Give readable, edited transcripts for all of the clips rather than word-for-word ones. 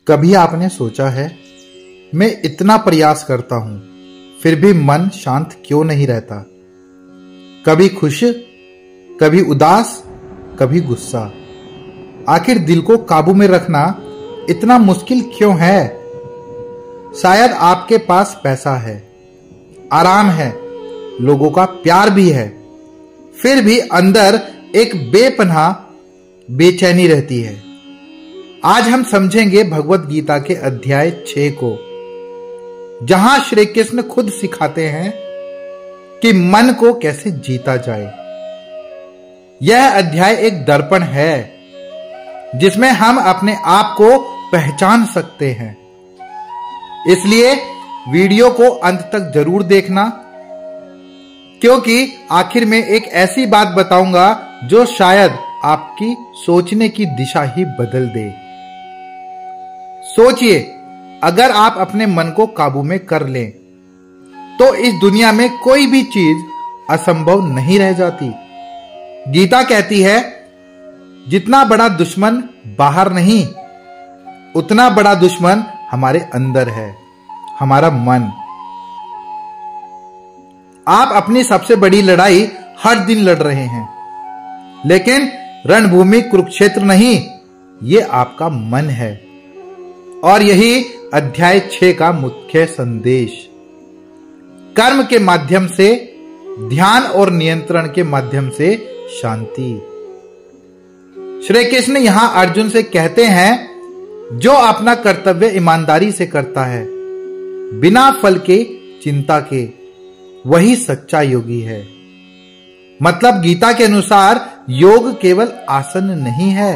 कभी आपने सोचा है, मैं इतना प्रयास करता हूं फिर भी मन शांत क्यों नहीं रहता? कभी खुश, कभी उदास, कभी गुस्सा। आखिर दिल को काबू में रखना इतना मुश्किल क्यों है? शायद आपके पास पैसा है, आराम है, लोगों का प्यार भी है, फिर भी अंदर एक बेपनाह बेचैनी रहती है। आज हम समझेंगे भगवत गीता के अध्याय 6 को, जहां श्री कृष्ण खुद सिखाते हैं कि मन को कैसे जीता जाए। यह अध्याय एक दर्पण है जिसमें हम अपने आप को पहचान सकते हैं। इसलिए वीडियो को अंत तक जरूर देखना, क्योंकि आखिर में एक ऐसी बात बताऊंगा जो शायद आपकी सोचने की दिशा ही बदल दे। सोचिए, अगर आप अपने मन को काबू में कर लें तो इस दुनिया में कोई भी चीज असंभव नहीं रह जाती। गीता कहती है, जितना बड़ा दुश्मन बाहर नहीं, उतना बड़ा दुश्मन हमारे अंदर है, हमारा मन। आप अपनी सबसे बड़ी लड़ाई हर दिन लड़ रहे हैं, लेकिन रणभूमि कुरुक्षेत्र नहीं, ये आपका मन है। और यही अध्याय 6 का मुख्य संदेश। कर्म के माध्यम से ध्यान और नियंत्रण के माध्यम से शांति। श्री कृष्ण यहां अर्जुन से कहते हैं, जो अपना कर्तव्य ईमानदारी से करता है, बिना फल के चिंता के, वही सच्चा योगी है। मतलब गीता के अनुसार योग केवल आसन नहीं है,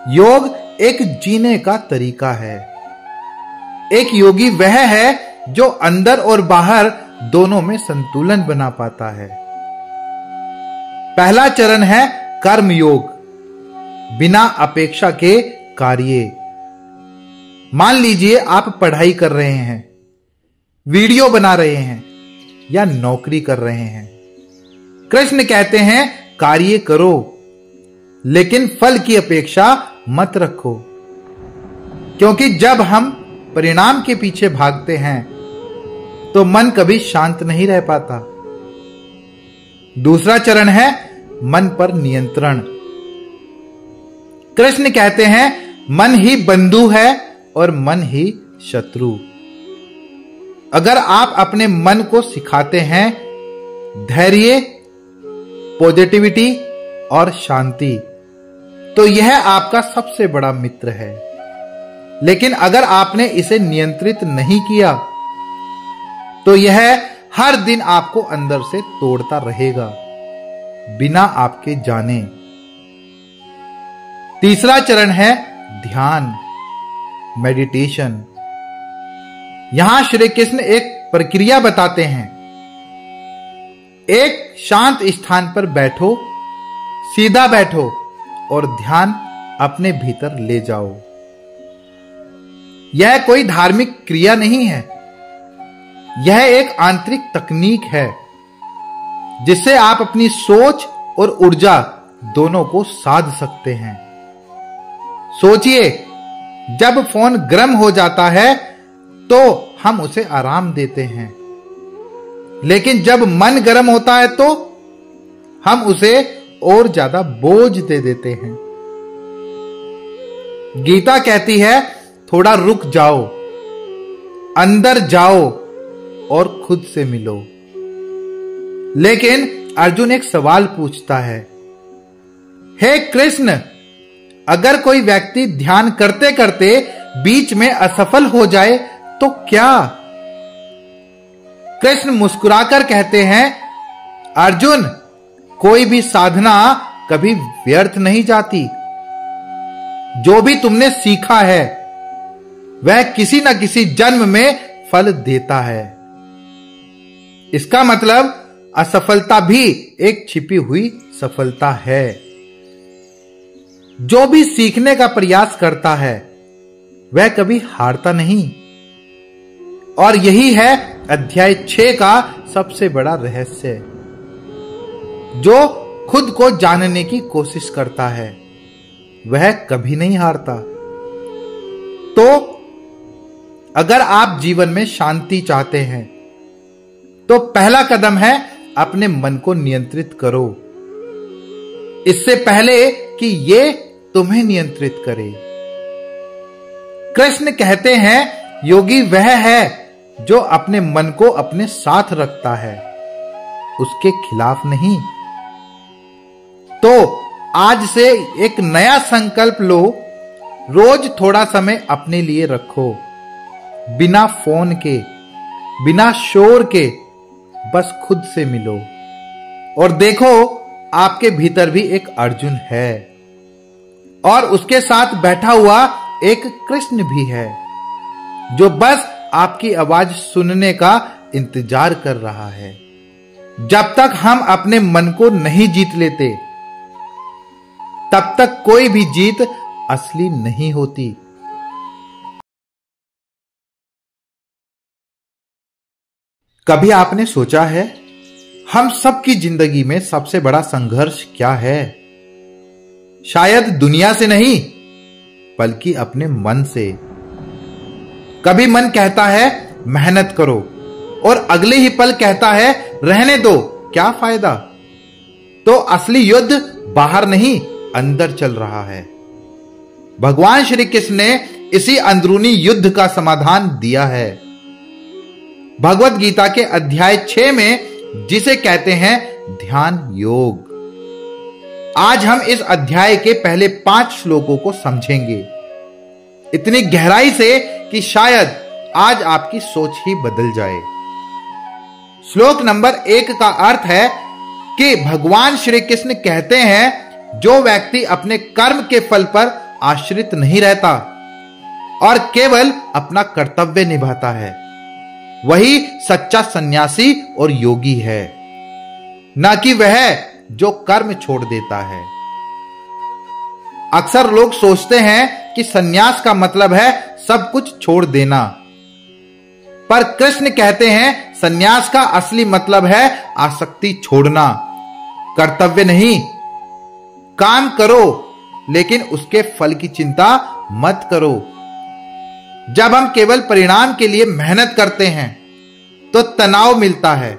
योग एक जीने का तरीका है। एक योगी वह है जो अंदर और बाहर दोनों में संतुलन बना पाता है। पहला चरण है कर्म योग, बिना अपेक्षा के कार्य। मान लीजिए आप पढ़ाई कर रहे हैं, वीडियो बना रहे हैं या नौकरी कर रहे हैं। कृष्ण कहते हैं, कार्य करो, लेकिन फल की अपेक्षा मत रखो, क्योंकि जब हम परिणाम के पीछे भागते हैं तो मन कभी शांत नहीं रह पाता। दूसरा चरण है मन पर नियंत्रण। कृष्ण कहते हैं, मन ही बंधु है और मन ही शत्रु। अगर आप अपने मन को सिखाते हैं धैर्य, पॉजिटिविटी और शांति, तो यह आपका सबसे बड़ा मित्र है। लेकिन अगर आपने इसे नियंत्रित नहीं किया तो यह हर दिन आपको अंदर से तोड़ता रहेगा, बिना आपके जाने। तीसरा चरण है ध्यान, मेडिटेशन। यहां श्री कृष्ण एक प्रक्रिया बताते हैं। एक शांत स्थान पर बैठो, सीधा बैठो और ध्यान अपने भीतर ले जाओ। यह कोई धार्मिक क्रिया नहीं है, यह एक आंतरिक तकनीक है जिससे आप अपनी सोच और ऊर्जा दोनों को साध सकते हैं। सोचिए, जब फोन गर्म हो जाता है तो हम उसे आराम देते हैं, लेकिन जब मन गर्म होता है तो हम उसे और ज्यादा बोझ दे देते हैं। गीता कहती है, थोड़ा रुक जाओ, अंदर जाओ और खुद से मिलो। लेकिन अर्जुन एक सवाल पूछता है, हे कृष्ण, अगर कोई व्यक्ति ध्यान करते करते बीच में असफल हो जाए तो क्या? कृष्ण मुस्कुराकर कहते हैं, अर्जुन, कोई भी साधना कभी व्यर्थ नहीं जाती। जो भी तुमने सीखा है वह किसी न किसी जन्म में फल देता है। इसका मतलब असफलता भी एक छिपी हुई सफलता है। जो भी सीखने का प्रयास करता है वह कभी हारता नहीं। और यही है अध्याय 6 का सबसे बड़ा रहस्य। जो खुद को जानने की कोशिश करता है वह कभी नहीं हारता। तो अगर आप जीवन में शांति चाहते हैं तो पहला कदम है अपने मन को नियंत्रित करो, इससे पहले कि ये तुम्हें नियंत्रित करे। कृष्ण कहते हैं योगी वह है जो अपने मन को अपने साथ रखता है, उसके खिलाफ नहीं। तो आज से एक नया संकल्प लो, रोज थोड़ा समय अपने लिए रखो, बिना फोन के, बिना शोर के, बस खुद से मिलो और देखो आपके भीतर भी एक अर्जुन है और उसके साथ बैठा हुआ एक कृष्ण भी है जो बस आपकी आवाज सुनने का इंतजार कर रहा है। जब तक हम अपने मन को नहीं जीत लेते तब तक कोई भी जीत असली नहीं होती। कभी आपने सोचा है हम सबकी जिंदगी में सबसे बड़ा संघर्ष क्या है? शायद दुनिया से नहीं बल्कि अपने मन से। कभी मन कहता है मेहनत करो और अगले ही पल कहता है रहने दो, क्या फायदा। तो असली युद्ध बाहर नहीं अंदर चल रहा है। भगवान श्री कृष्ण ने इसी अंदरूनी युद्ध का समाधान दिया है भगवत गीता के अध्याय 6 में, जिसे कहते हैं ध्यान योग। आज हम इस अध्याय के पहले 5 श्लोकों को समझेंगे इतनी गहराई से कि शायद आज आपकी सोच ही बदल जाए। श्लोक नंबर 1 का अर्थ है कि भगवान श्री कृष्ण कहते हैं जो व्यक्ति अपने कर्म के फल पर आश्रित नहीं रहता और केवल अपना कर्तव्य निभाता है वही सच्चा सन्यासी और योगी है, न कि वह जो कर्म छोड़ देता है। अक्सर लोग सोचते हैं कि सन्यास का मतलब है सब कुछ छोड़ देना, पर कृष्ण कहते हैं सन्यास का असली मतलब है आसक्ति छोड़ना, कर्तव्य नहीं। काम करो लेकिन उसके फल की चिंता मत करो। जब हम केवल परिणाम के लिए मेहनत करते हैं तो तनाव मिलता है,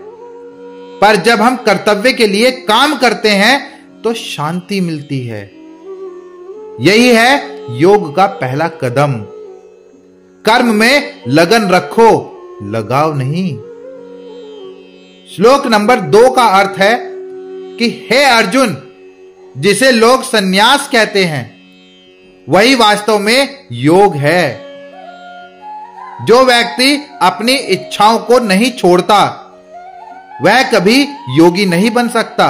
पर जब हम कर्तव्य के लिए काम करते हैं तो शांति मिलती है। यही है योग का पहला कदम। कर्म में लगन रखो, लगाव नहीं। श्लोक नंबर 2 का अर्थ है कि हे अर्जुन, जिसे लोग सन्यास कहते हैं वही वास्तव में योग है। जो व्यक्ति अपनी इच्छाओं को नहीं छोड़ता वह कभी योगी नहीं बन सकता।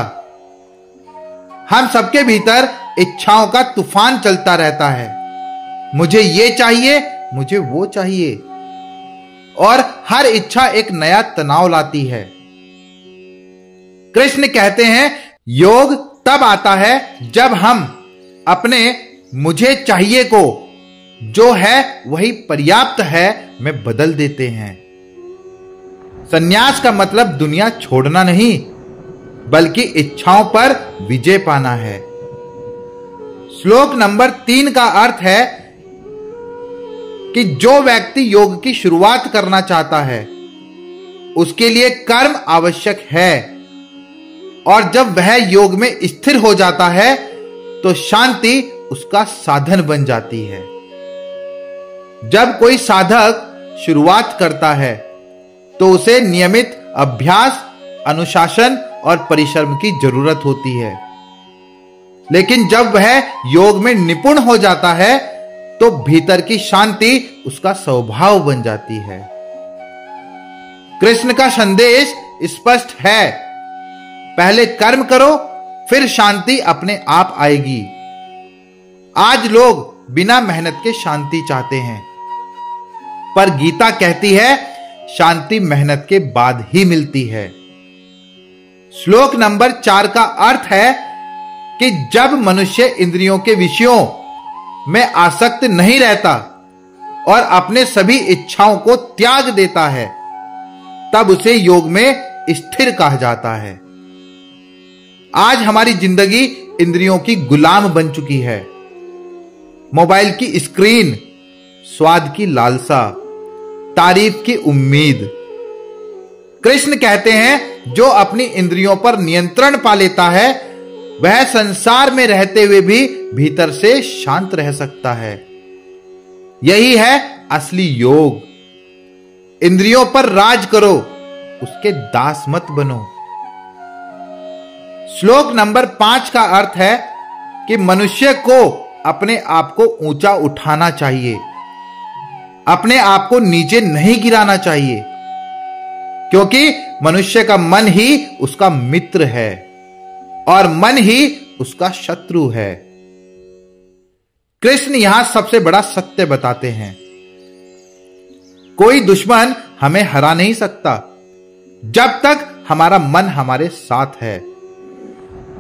हम सबके भीतर इच्छाओं का तूफान चलता रहता है, मुझे ये चाहिए, मुझे वो चाहिए, और हर इच्छा एक नया तनाव लाती है। कृष्ण कहते हैं योग तब आता है जब हम अपने मुझे चाहिए को, जो है वही पर्याप्त है, में बदल देते हैं। सन्यास का मतलब दुनिया छोड़ना नहीं बल्कि इच्छाओं पर विजय पाना है। श्लोक नंबर 3 का अर्थ है कि जो व्यक्ति योग की शुरुआत करना चाहता है उसके लिए कर्म आवश्यक है, और जब वह योग में स्थिर हो जाता है तो शांति उसका साधन बन जाती है। जब कोई साधक शुरुआत करता है तो उसे नियमित अभ्यास, अनुशासन और परिश्रम की जरूरत होती है, लेकिन जब वह योग में निपुण हो जाता है तो भीतर की शांति उसका स्वभाव बन जाती है। कृष्ण का संदेश स्पष्ट है, पहले कर्म करो फिर शांति अपने आप आएगी। आज लोग बिना मेहनत के शांति चाहते हैं, पर गीता कहती है शांति मेहनत के बाद ही मिलती है। श्लोक नंबर 4 का अर्थ है कि जब मनुष्य इंद्रियों के विषयों में आसक्त नहीं रहता और अपने सभी इच्छाओं को त्याग देता है तब उसे योग में स्थिर कहा जाता है। आज हमारी जिंदगी इंद्रियों की गुलाम बन चुकी है। मोबाइल की स्क्रीन, स्वाद की लालसा, तारीफ की उम्मीद। कृष्ण कहते हैं जो अपनी इंद्रियों पर नियंत्रण पा लेता है वह संसार में रहते हुए भी भीतर से शांत रह सकता है। यही है असली योग। इंद्रियों पर राज करो, उसके दास मत बनो। श्लोक नंबर 5 का अर्थ है कि मनुष्य को अपने आप को ऊंचा उठाना चाहिए, अपने आप को नीचे नहीं गिराना चाहिए, क्योंकि मनुष्य का मन ही उसका मित्र है और मन ही उसका शत्रु है। कृष्ण यहां सबसे बड़ा सत्य बताते हैं। कोई दुश्मन हमें हरा नहीं सकता जब तक हमारा मन हमारे साथ है,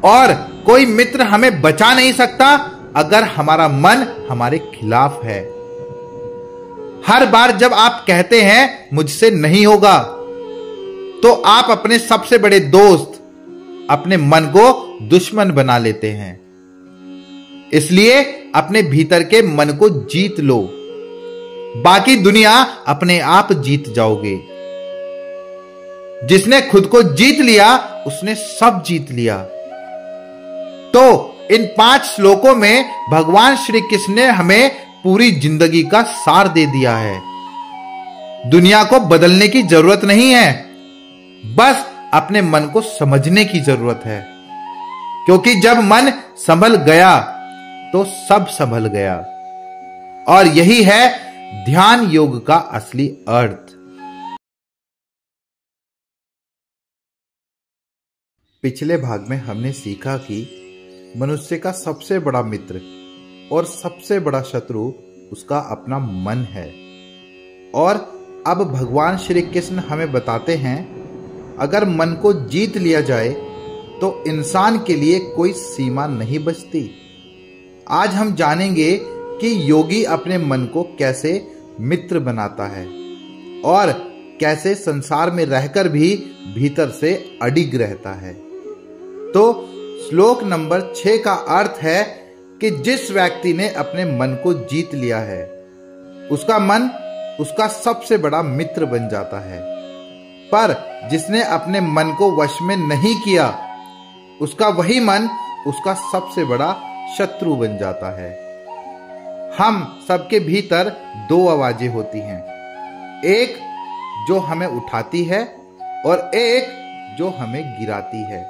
और कोई मित्र हमें बचा नहीं सकता अगर हमारा मन हमारे खिलाफ है। हर बार जब आप कहते हैं मुझसे नहीं होगा, तो आप अपने सबसे बड़े दोस्त, अपने मन को दुश्मन बना लेते हैं। इसलिए अपने भीतर के मन को जीत लो, बाकी दुनिया अपने आप जीत जाओगे। जिसने खुद को जीत लिया उसने सब जीत लिया। तो इन 5 श्लोकों में भगवान श्री कृष्ण ने हमें पूरी जिंदगी का सार दे दिया है। दुनिया को बदलने की जरूरत नहीं है, बस अपने मन को समझने की जरूरत है, क्योंकि जब मन संभल गया तो सब संभल गया। और यही है ध्यान योग का असली अर्थ। पिछले भाग में हमने सीखा कि मनुष्य का सबसे बड़ा मित्र और सबसे बड़ा शत्रु उसका अपना मन है। और अब भगवान श्री कृष्ण हमें बताते हैं अगर मन को जीत लिया जाए तो इंसान के लिए कोई सीमा नहीं बचती। आज हम जानेंगे कि योगी अपने मन को कैसे मित्र बनाता है और कैसे संसार में रहकर भी भीतर से अडिग रहता है। तो श्लोक नंबर 6 का अर्थ है कि जिस व्यक्ति ने अपने मन को जीत लिया है उसका मन उसका सबसे बड़ा मित्र बन जाता है, पर जिसने अपने मन को वश में नहीं किया उसका वही मन उसका सबसे बड़ा शत्रु बन जाता है। हम सबके भीतर 2 आवाजें होती हैं, एक जो हमें उठाती है और एक जो हमें गिराती है।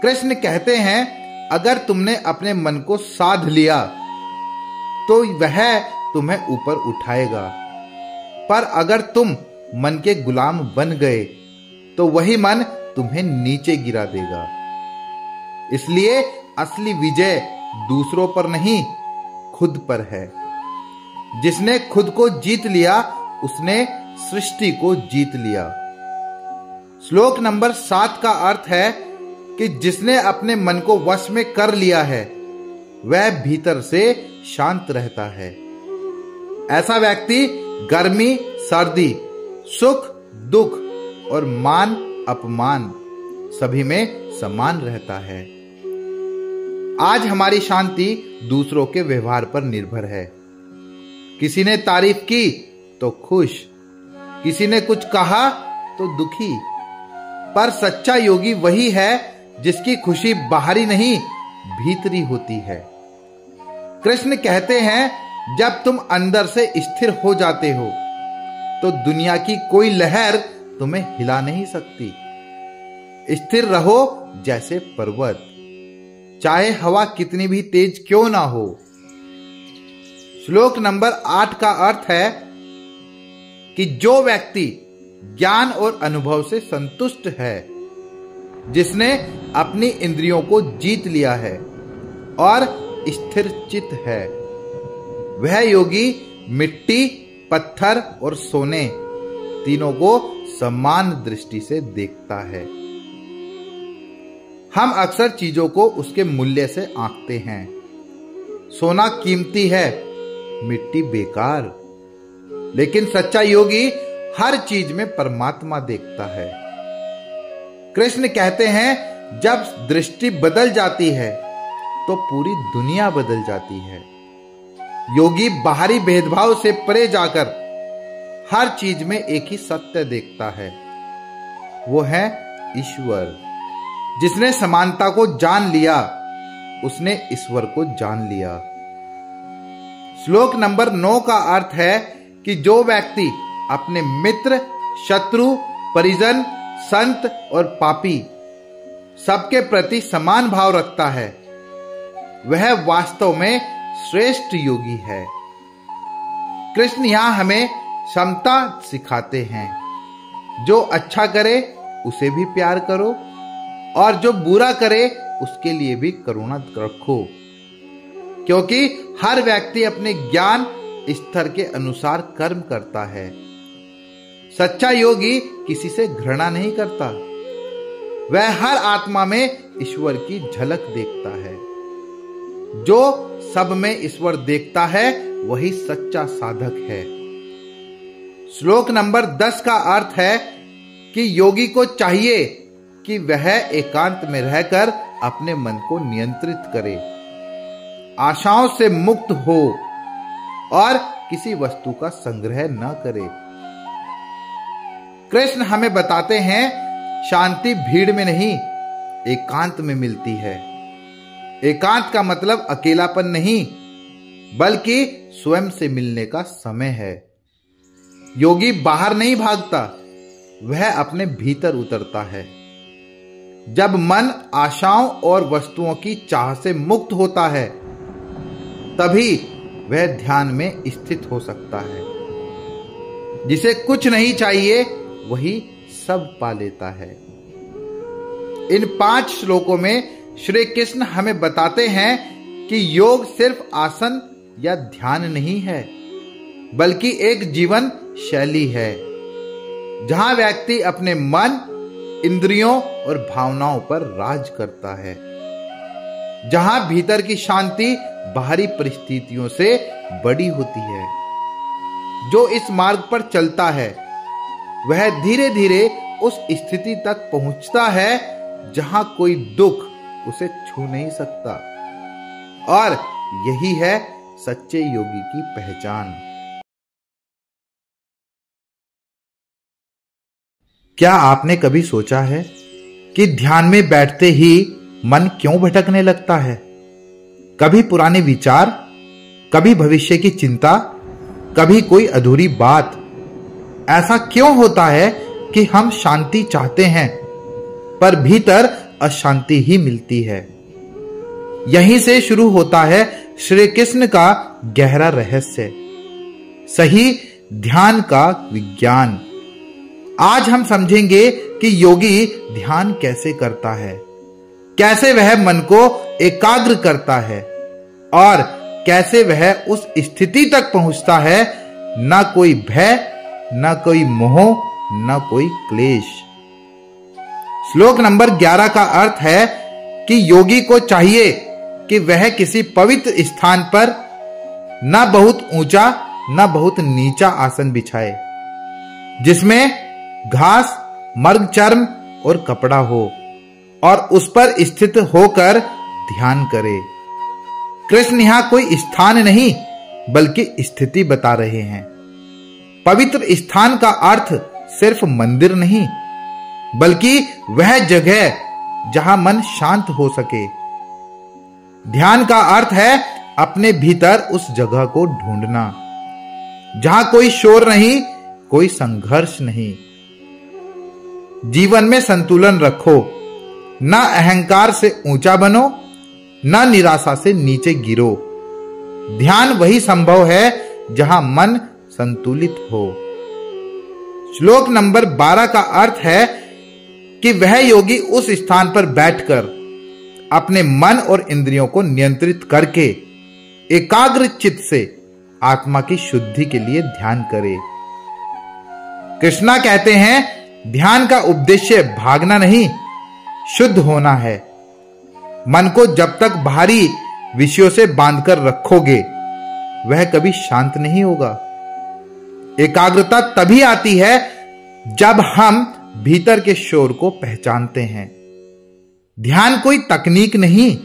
कृष्ण कहते हैं अगर तुमने अपने मन को साध लिया तो वह तुम्हें ऊपर उठाएगा, पर अगर तुम मन के गुलाम बन गए तो वही मन तुम्हें नीचे गिरा देगा। इसलिए असली विजय दूसरों पर नहीं, खुद पर है। जिसने खुद को जीत लिया उसने सृष्टि को जीत लिया। श्लोक नंबर 7 का अर्थ है कि जिसने अपने मन को वश में कर लिया है वह भीतर से शांत रहता है। ऐसा व्यक्ति गर्मी सर्दी, सुख दुख और मान अपमान सभी में समान रहता है। आज हमारी शांति दूसरों के व्यवहार पर निर्भर है। किसी ने तारीफ की तो खुश, किसी ने कुछ कहा तो दुखी, पर सच्चा योगी वही है जिसकी खुशी बाहरी नहीं भीतरी होती है। कृष्ण कहते हैं जब तुम अंदर से स्थिर हो जाते हो तो दुनिया की कोई लहर तुम्हें हिला नहीं सकती। स्थिर रहो जैसे पर्वत, चाहे हवा कितनी भी तेज क्यों ना हो। श्लोक नंबर 8 का अर्थ है कि जो व्यक्ति ज्ञान और अनुभव से संतुष्ट है, जिसने अपनी इंद्रियों को जीत लिया है और स्थिर चित्त है, वह योगी मिट्टी, पत्थर और सोने तीनों को समान दृष्टि से देखता है। हम अक्सर चीजों को उसके मूल्य से आंकते हैं। सोना कीमती है, मिट्टी बेकार, लेकिन सच्चा योगी हर चीज में परमात्मा देखता है। कृष्ण कहते हैं जब दृष्टि बदल जाती है तो पूरी दुनिया बदल जाती है। योगी बाहरी भेदभाव से परे जाकर हर चीज में एक ही सत्य देखता है, वो है ईश्वर। जिसने समानता को जान लिया उसने ईश्वर को जान लिया। श्लोक नंबर 9 का अर्थ है कि जो व्यक्ति अपने मित्र, शत्रु, परिजन, संत और पापी सबके प्रति समान भाव रखता है, वह वास्तव में श्रेष्ठ योगी है। कृष्ण यहां हमें समता सिखाते हैं। जो अच्छा करे उसे भी प्यार करो और जो बुरा करे उसके लिए भी करुणा रखो, क्योंकि हर व्यक्ति अपने ज्ञान स्तर के अनुसार कर्म करता है। सच्चा योगी किसी से घृणा नहीं करता, वह हर आत्मा में ईश्वर की झलक देखता है। जो सब में ईश्वर देखता है वही सच्चा साधक है। श्लोक नंबर 10 का अर्थ है कि योगी को चाहिए कि वह एकांत में रहकर अपने मन को नियंत्रित करे, आशाओं से मुक्त हो और किसी वस्तु का संग्रह न करे। कृष्ण हमें बताते हैं शांति भीड़ में नहीं, एकांत में मिलती है। एकांत का मतलब अकेलापन नहीं, बल्कि स्वयं से मिलने का समय है। योगी बाहर नहीं भागता, वह अपने भीतर उतरता है। जब मन आशाओं और वस्तुओं की चाह से मुक्त होता है, तभी वह ध्यान में स्थित हो सकता है। जिसे कुछ नहीं चाहिए वही सब पा लेता है। इन 5 श्लोकों में श्री कृष्ण हमें बताते हैं कि योग सिर्फ आसन या ध्यान नहीं है, बल्कि एक जीवन शैली है, जहां व्यक्ति अपने मन, इंद्रियों और भावनाओं पर राज करता है, जहां भीतर की शांति बाहरी परिस्थितियों से बड़ी होती है। जो इस मार्ग पर चलता है वह धीरे धीरे उस स्थिति तक पहुंचता है जहां कोई दुख उसे छू नहीं सकता, और यही है सच्चे योगी की पहचान। क्या आपने कभी सोचा है कि ध्यान में बैठते ही मन क्यों भटकने लगता है? कभी पुराने विचार, कभी भविष्य की चिंता, कभी कोई अधूरी बात। ऐसा क्यों होता है कि हम शांति चाहते हैं पर भीतर अशांति ही मिलती है? यहीं से शुरू होता है श्री कृष्ण का गहरा रहस्य, सही ध्यान का विज्ञान। आज हम समझेंगे कि योगी ध्यान कैसे करता है, कैसे वह मन को एकाग्र करता है और कैसे वह उस स्थिति तक पहुंचता है, न कोई भय, न कोई मोह, न कोई क्लेश। श्लोक नंबर 11 का अर्थ है कि योगी को चाहिए कि वह किसी पवित्र स्थान पर न बहुत ऊंचा न बहुत नीचा आसन बिछाए, जिसमें घास, मर्ग चर्म और कपड़ा हो, और उस पर स्थित होकर ध्यान करे। कृष्ण यहां कोई स्थान नहीं बल्कि स्थिति बता रहे हैं। पवित्र स्थान का अर्थ सिर्फ मंदिर नहीं, बल्कि वह जगह जहां मन शांत हो सके। ध्यान का अर्थ है अपने भीतर उस जगह को ढूंढना जहां कोई शोर नहीं, कोई संघर्ष नहीं। जीवन में संतुलन रखो, ना अहंकार से ऊंचा बनो, ना निराशा से नीचे गिरो। ध्यान वही संभव है जहां मन संतुलित हो। श्लोक नंबर 12 का अर्थ है कि वह योगी उस स्थान पर बैठकर अपने मन और इंद्रियों को नियंत्रित करके एकाग्र चित्त से आत्मा की शुद्धि के लिए ध्यान करे। कृष्णा कहते हैं, ध्यान का उद्देश्य भागना नहीं, शुद्ध होना है। मन को जब तक बाहरी विषयों से बांधकर रखोगे, वह कभी शांत नहीं होगा। एकाग्रता तभी आती है जब हम भीतर के शोर को पहचानते हैं। ध्यान कोई तकनीक नहीं,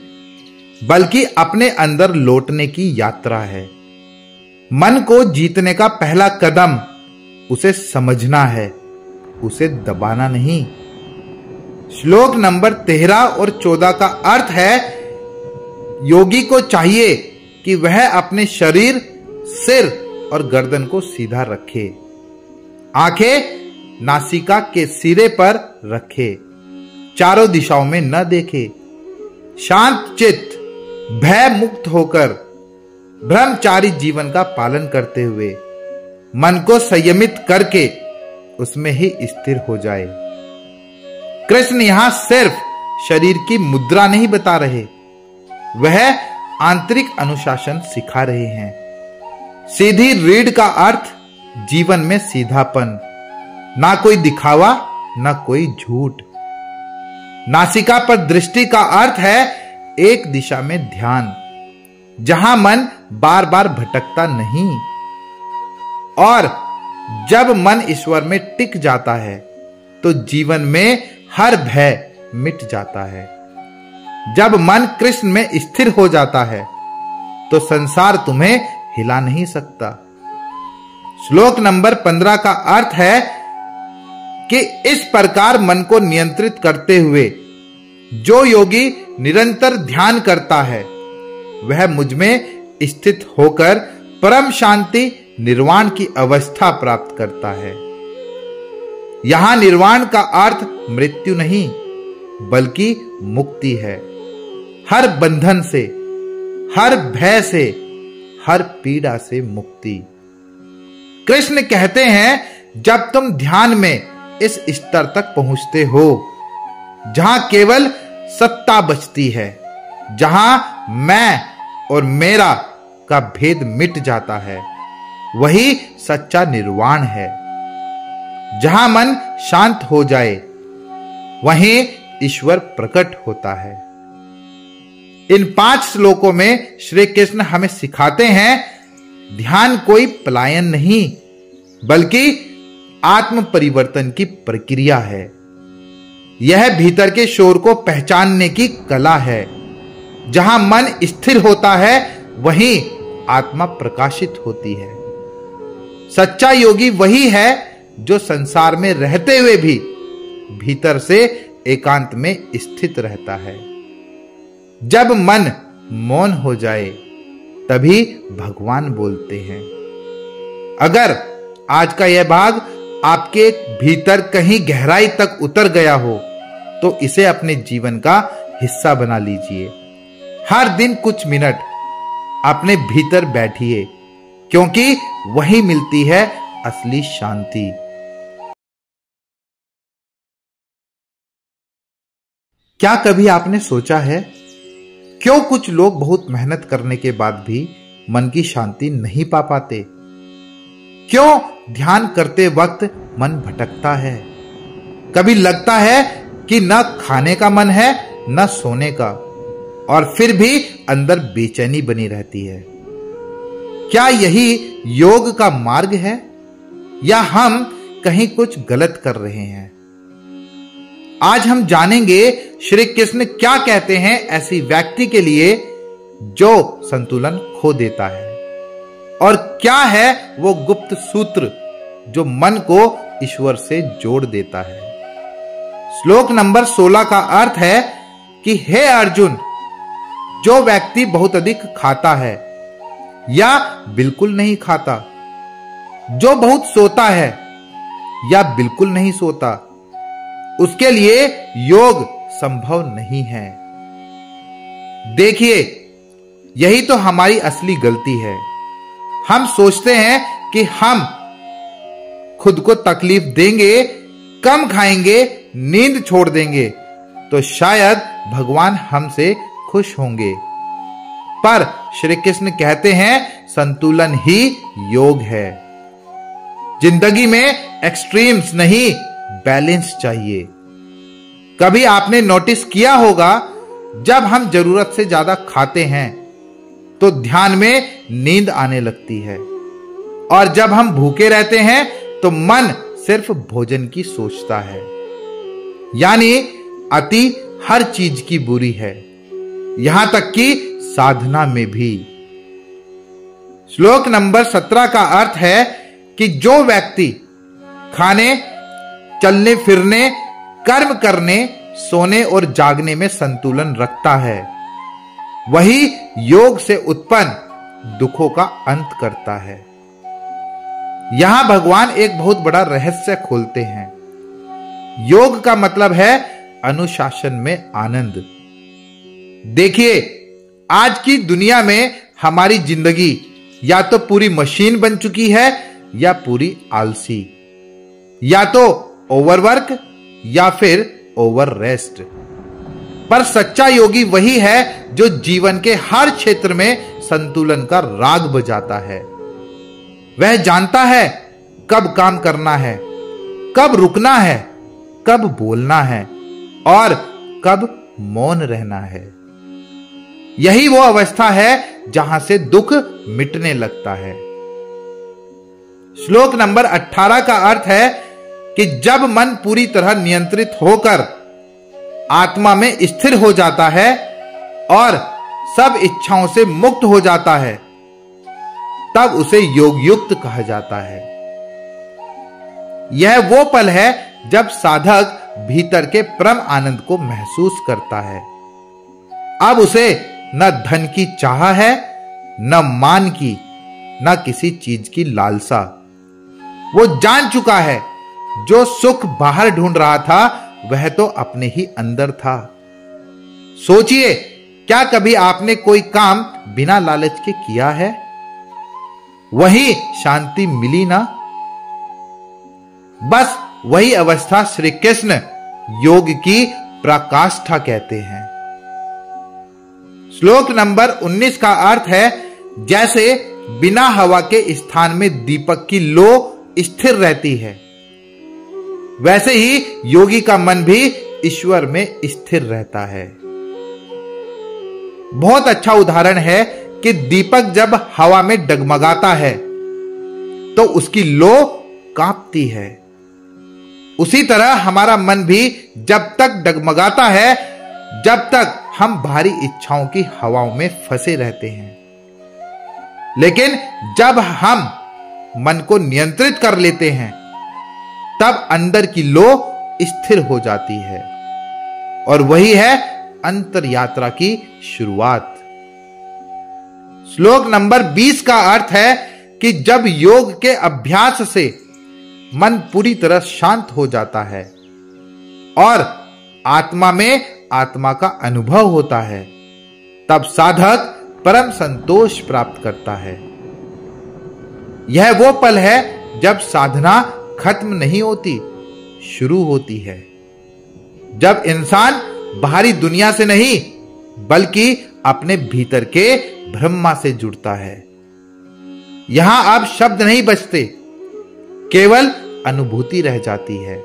बल्कि अपने अंदर लौटने की यात्रा है। मन को जीतने का पहला कदम उसे समझना है, उसे दबाना नहीं। श्लोक नंबर 13 और 14 का अर्थ है, योगी को चाहिए कि वह अपने शरीर, सिर और गर्दन को सीधा रखे, आंखें नासिका के सिरे पर रखे, चारों दिशाओं में न देखे, शांत चित्त भय मुक्त होकर ब्रह्मचारी जीवन का पालन करते हुए मन को संयमित करके उसमें ही स्थिर हो जाए। कृष्ण यहां सिर्फ शरीर की मुद्रा नहीं बता रहे, वह आंतरिक अनुशासन सिखा रहे हैं। सीधी रीढ़ का अर्थ जीवन में सीधापन, ना कोई दिखावा, ना कोई झूठ। नासिका पर दृष्टि का अर्थ है एक दिशा में ध्यान, जहां मन बार बार भटकता नहीं। और जब मन ईश्वर में टिक जाता है तो जीवन में हर भय मिट जाता है। जब मन कृष्ण में स्थिर हो जाता है तो संसार तुम्हें हिला नहीं सकता। श्लोक नंबर 15 का अर्थ है कि इस प्रकार मन को नियंत्रित करते हुए जो योगी निरंतर ध्यान करता है वह मुझ में स्थित होकर परम शांति निर्वाण की अवस्था प्राप्त करता है। यहां निर्वाण का अर्थ मृत्यु नहीं बल्कि मुक्ति है। हर बंधन से, हर भय से, हर पीड़ा से मुक्ति। कृष्ण कहते हैं, जब तुम ध्यान में इस स्तर तक पहुंचते हो जहां केवल सत्ता बचती है, जहां मैं और मेरा का भेद मिट जाता है, वही सच्चा निर्वाण है। जहां मन शांत हो जाए वहीं ईश्वर प्रकट होता है। इन 5 श्लोकों में श्री कृष्ण हमें सिखाते हैं, ध्यान कोई पलायन नहीं बल्कि आत्म परिवर्तन की प्रक्रिया है। यह भीतर के शोर को पहचानने की कला है। जहां मन स्थिर होता है वहीं आत्मा प्रकाशित होती है। सच्चा योगी वही है जो संसार में रहते हुए भी भीतर से एकांत में स्थित रहता है। जब मन मौन हो जाए तभी भगवान बोलते हैं। अगर आज का यह भाग आपके भीतर कहीं गहराई तक उतर गया हो तो इसे अपने जीवन का हिस्सा बना लीजिए। हर दिन कुछ मिनट अपने भीतर बैठिए, क्योंकि वही मिलती है असली शांति। क्या कभी आपने सोचा है, क्यों कुछ लोग बहुत मेहनत करने के बाद भी मन की शांति नहीं पा पाते? क्यों ध्यान करते वक्त मन भटकता है? कभी लगता है कि न खाने का मन है न सोने का, और फिर भी अंदर बेचैनी बनी रहती है। क्या यही योग का मार्ग है या हम कहीं कुछ गलत कर रहे हैं? आज हम जानेंगे श्री कृष्ण क्या कहते हैं ऐसी व्यक्ति के लिए जो संतुलन खो देता है, और क्या है वो गुप्त सूत्र जो मन को ईश्वर से जोड़ देता है। श्लोक नंबर 16 का अर्थ है कि हे अर्जुन, जो व्यक्ति बहुत अधिक खाता है या बिल्कुल नहीं खाता, जो बहुत सोता है या बिल्कुल नहीं सोता, उसके लिए योग संभव नहीं है। देखिए, यही तो हमारी असली गलती है। हम सोचते हैं कि हम खुद को तकलीफ देंगे, कम खाएंगे, नींद छोड़ देंगे तो शायद भगवान हमसे खुश होंगे। पर श्री कृष्ण कहते हैं, संतुलन ही योग है। जिंदगी में एक्सट्रीम्स नहीं, बैलेंस चाहिए। कभी आपने नोटिस किया होगा, जब हम जरूरत से ज्यादा खाते हैं तो ध्यान में नींद आने लगती है, और जब हम भूखे रहते हैं तो मन सिर्फ भोजन की सोचता है। यानी अति हर चीज की बुरी है, यहां तक कि साधना में भी। श्लोक नंबर 17 का अर्थ है कि जो व्यक्ति खाने, चलने फिरने, कर्म करने, सोने और जागने में संतुलन रखता है, वही योग से उत्पन्न दुखों का अंत करता है। यहां भगवान एक बहुत बड़ा रहस्य खोलते हैं। योग का मतलब है अनुशासन में आनंद। देखिए, आज की दुनिया में हमारी जिंदगी या तो पूरी मशीन बन चुकी है या पूरी आलसी, या तो ओवरवर्क या फिर ओवर रेस्ट। पर सच्चा योगी वही है जो जीवन के हर क्षेत्र में संतुलन का राग बजाता है। वह जानता है कब काम करना है, कब रुकना है, कब बोलना है और कब मौन रहना है। यही वो अवस्था है जहां से दुख मिटने लगता है। श्लोक नंबर 18 का अर्थ है कि जब मन पूरी तरह नियंत्रित होकर आत्मा में स्थिर हो जाता है और सब इच्छाओं से मुक्त हो जाता है, तब उसे योगयुक्त कहा जाता है। यह वो पल है जब साधक भीतर के परम आनंद को महसूस करता है। अब उसे न धन की चाह है, न मान की, न किसी चीज की लालसा। वो जान चुका है जो सुख बाहर ढूंढ रहा था वह तो अपने ही अंदर था। सोचिए, क्या कभी आपने कोई काम बिना लालच के किया है? वही शांति मिली ना? बस वही अवस्था श्री कृष्ण योग की पराकाष्ठा कहते हैं। श्लोक नंबर 19 का अर्थ है, जैसे बिना हवा के स्थान में दीपक की लो स्थिर रहती है, वैसे ही योगी का मन भी ईश्वर में स्थिर रहता है। बहुत अच्छा उदाहरण है कि दीपक जब हवा में डगमगाता है तो उसकी लो कांपती है। उसी तरह हमारा मन भी जब तक डगमगाता है, जब तक हम भारी इच्छाओं की हवाओं में फंसे रहते हैं। लेकिन जब हम मन को नियंत्रित कर लेते हैं, तब अंदर की लो स्थिर हो जाती है और वही है अंतर यात्रा की शुरुआत। श्लोक नंबर 20 का अर्थ है कि जब योग के अभ्यास से मन पूरी तरह शांत हो जाता है और आत्मा में आत्मा का अनुभव होता है, तब साधक परम संतोष प्राप्त करता है। यह वो पल है जब साधना खत्म नहीं होती, शुरू होती है। जब इंसान बाहरी दुनिया से नहीं बल्कि अपने भीतर के ब्रह्मा से जुड़ता है। यहां अब शब्द नहीं बचते, केवल अनुभूति रह जाती है।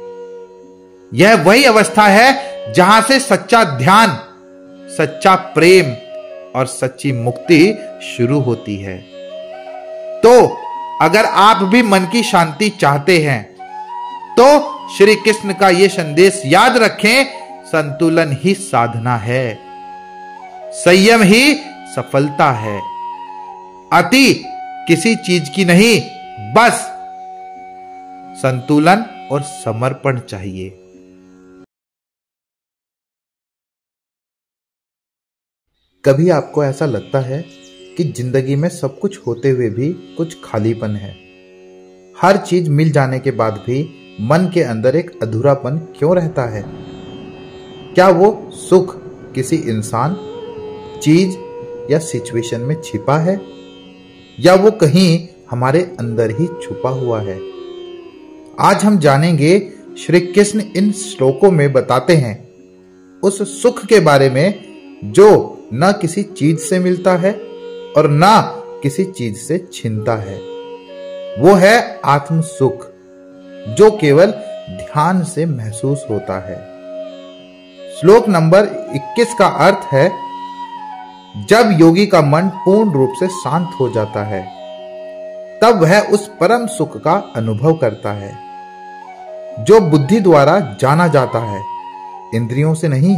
यह वही अवस्था है जहां से सच्चा ध्यान, सच्चा प्रेम और सच्ची मुक्ति शुरू होती है। तो अगर आप भी मन की शांति चाहते हैं तो श्री कृष्ण का यह संदेश याद रखें, संतुलन ही साधना है, संयम ही सफलता है। अति किसी चीज की नहीं, बस संतुलन और समर्पण चाहिए। कभी आपको ऐसा लगता है कि जिंदगी में सब कुछ होते हुए भी कुछ खालीपन है? हर चीज मिल जाने के बाद भी मन के अंदर एक अधूरापन क्यों रहता है? क्या वो सुख किसी इंसान, चीज या सिचुएशन में छिपा है, या वो कहीं हमारे अंदर ही छुपा हुआ है? आज हम जानेंगे श्री कृष्ण इन श्लोकों में बताते हैं उस सुख के बारे में जो न किसी चीज से मिलता है और न किसी चीज से छिनता है। वो है आत्म सुख जो केवल ध्यान से महसूस होता है। श्लोक नंबर 21 का अर्थ है, जब योगी का मन पूर्ण रूप से शांत हो जाता है तब वह उस परम सुख का अनुभव करता है जो बुद्धि द्वारा जाना जाता है, इंद्रियों से नहीं।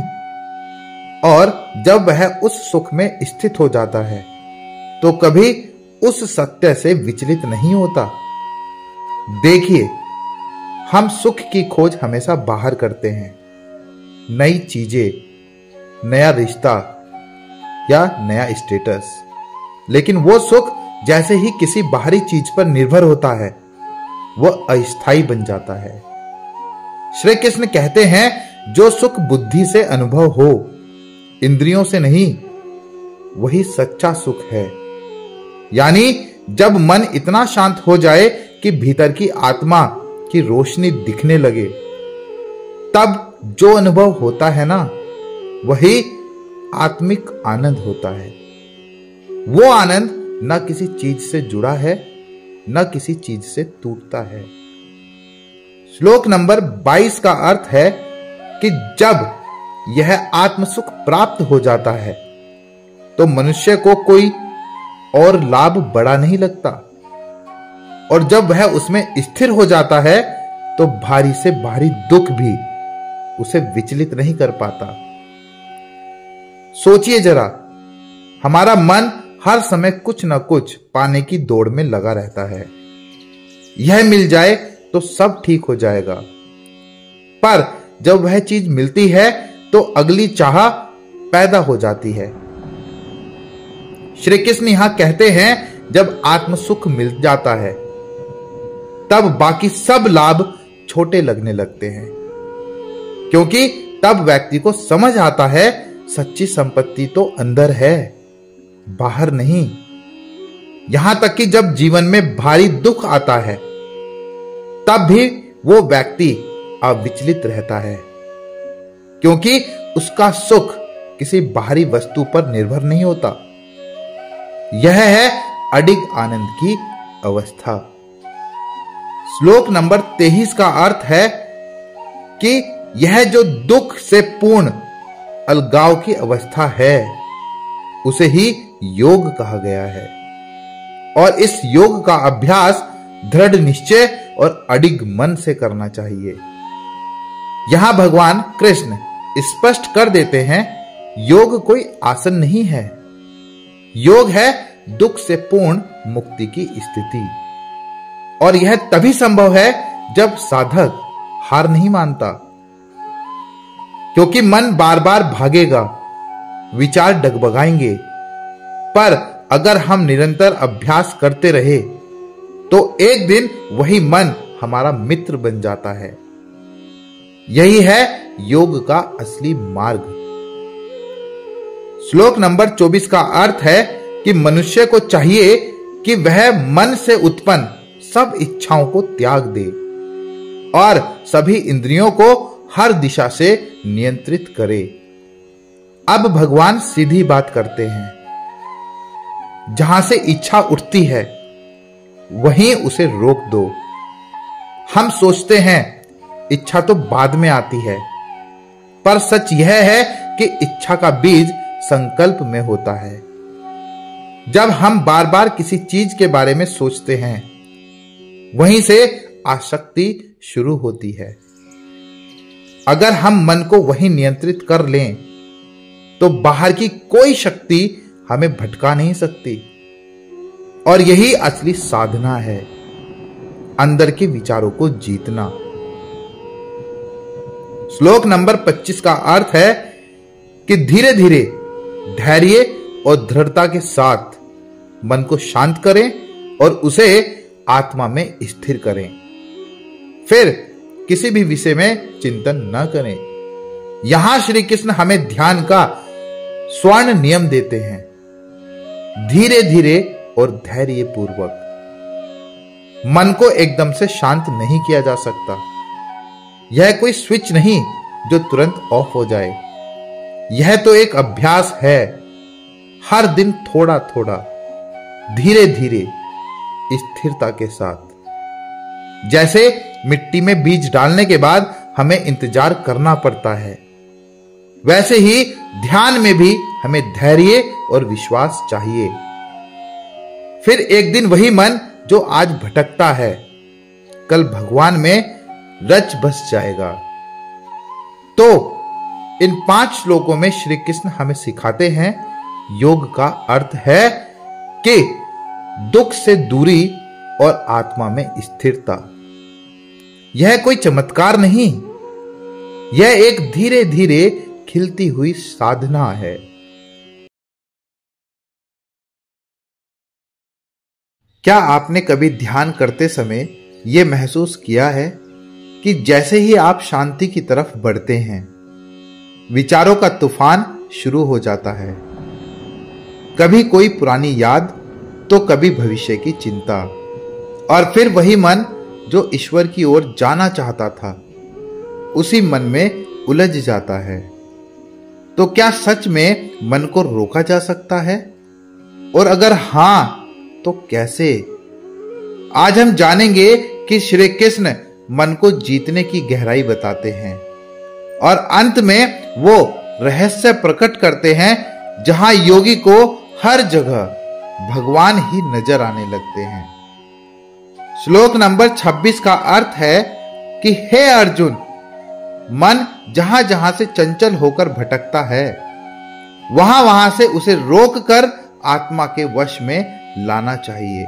और जब वह उस सुख में स्थित हो जाता है तो कभी उस सत्य से विचलित नहीं होता। देखिए, हम सुख की खोज हमेशा बाहर करते हैं, नई चीजें, नया रिश्ता या नया स्टेटस। लेकिन वो सुख जैसे ही किसी बाहरी चीज पर निर्भर होता है, वह अस्थायी बन जाता है। श्री कृष्ण कहते हैं, जो सुख बुद्धि से अनुभव हो, इंद्रियों से नहीं, वही सच्चा सुख है। यानी जब मन इतना शांत हो जाए कि भीतर की आत्मा की रोशनी दिखने लगे, तब जो अनुभव होता है ना, वही आत्मिक आनंद होता है। वो आनंद न किसी चीज से जुड़ा है, न किसी चीज से टूटता है। श्लोक नंबर 22 का अर्थ है कि जब यह आत्म सुख प्राप्त हो जाता है, तो मनुष्य को कोई और लाभ बड़ा नहीं लगता, और जब वह उसमें स्थिर हो जाता है, तो भारी से भारी दुख भी उसे विचलित नहीं कर पाता। सोचिए जरा, हमारा मन हर समय कुछ न कुछ पाने की दौड़ में लगा रहता है। यह मिल जाए तो सब ठीक हो जाएगा, पर जब वह चीज मिलती है तो अगली चाह पैदा हो जाती है। श्री कृष्ण यहां कहते हैं, जब आत्म सुख मिल जाता है, तब बाकी सब लाभ छोटे लगने लगते हैं, क्योंकि तब व्यक्ति को समझ आता है, सच्ची संपत्ति तो अंदर है, बाहर नहीं। यहां तक कि जब जीवन में भारी दुख आता है, तब भी वो व्यक्ति अविचलित रहता है, क्योंकि उसका सुख किसी बाहरी वस्तु पर निर्भर नहीं होता। यह है अडिग आनंद की अवस्था। श्लोक नंबर 23 का अर्थ है कि यह जो दुख से पूर्ण अलगाव की अवस्था है, उसे ही योग कहा गया है। और इस योग का अभ्यास दृढ़ निश्चय और अडिग मन से करना चाहिए। यहां भगवान कृष्ण स्पष्ट कर देते हैं, योग कोई आसन नहीं है। योग है दुख से पूर्ण मुक्ति की स्थिति, और यह तभी संभव है जब साधक हार नहीं मानता, क्योंकि मन बार बार भागेगा, विचार डगबगाएंगे, पर अगर हम निरंतर अभ्यास करते रहे, तो एक दिन वही मन हमारा मित्र बन जाता है। यही है योग का असली मार्ग। श्लोक नंबर 24 का अर्थ है कि मनुष्य को चाहिए कि वह मन से उत्पन्न सब इच्छाओं को त्याग दे और सभी इंद्रियों को हर दिशा से नियंत्रित करे। अब भगवान सीधी बात करते हैं, जहां से इच्छा उठती है वहीं उसे रोक दो। हम सोचते हैं इच्छा तो बाद में आती है, पर सच यह है कि इच्छा का बीज संकल्प में होता है। जब हम बार बार किसी चीज के बारे में सोचते हैं, वहीं से आसक्ति शुरू होती है। अगर हम मन को वहीं नियंत्रित कर लें, तो बाहर की कोई शक्ति हमें भटका नहीं सकती। और यही असली साधना है, अंदर के विचारों को जीतना। श्लोक नंबर 25 का अर्थ है कि धीरे धीरे धैर्य और दृढ़ता के साथ मन को शांत करें और उसे आत्मा में स्थिर करें। फिर किसी भी विषय में चिंतन न करें। यहां श्री कृष्ण हमें ध्यान का स्वर्ण नियम देते हैं, धीरे धीरे और धैर्य पूर्वक। मन को एकदम से शांत नहीं किया जा सकता। यह कोई स्विच नहीं जो तुरंत ऑफ हो जाए। यह तो एक अभ्यास है, हर दिन थोड़ा थोड़ा, धीरे धीरे, स्थिरता के साथ। जैसे मिट्टी में बीज डालने के बाद हमें इंतजार करना पड़ता है, वैसे ही ध्यान में भी हमें धैर्य और विश्वास चाहिए। फिर एक दिन वही मन जो आज भटकता है, कल भगवान में रच बस जाएगा। तो इन 5 श्लोकों में श्री कृष्ण हमें सिखाते हैं, योग का अर्थ है कि दुख से दूरी और आत्मा में स्थिरता। यह कोई चमत्कार नहीं, यह एक धीरे धीरे खिलती हुई साधना है। क्या आपने कभी ध्यान करते समय यह महसूस किया है कि जैसे ही आप शांति की तरफ बढ़ते हैं, विचारों का तूफान शुरू हो जाता है। कभी कोई पुरानी याद तो कभी भविष्य की चिंता, और फिर वही मन जो ईश्वर की ओर जाना चाहता था उसी मन में उलझ जाता है। तो क्या सच में मन को रोका जा सकता है, और अगर हां तो कैसे? आज हम जानेंगे कि श्री कृष्ण मन को जीतने की गहराई बताते हैं और अंत में वो रहस्य प्रकट करते हैं जहां योगी को हर जगह भगवान ही नजर आने लगते हैं। श्लोक नंबर 26 का अर्थ है कि हे अर्जुन, मन जहां जहां से चंचल होकर भटकता है, वहां वहां से उसे रोककर आत्मा के वश में लाना चाहिए।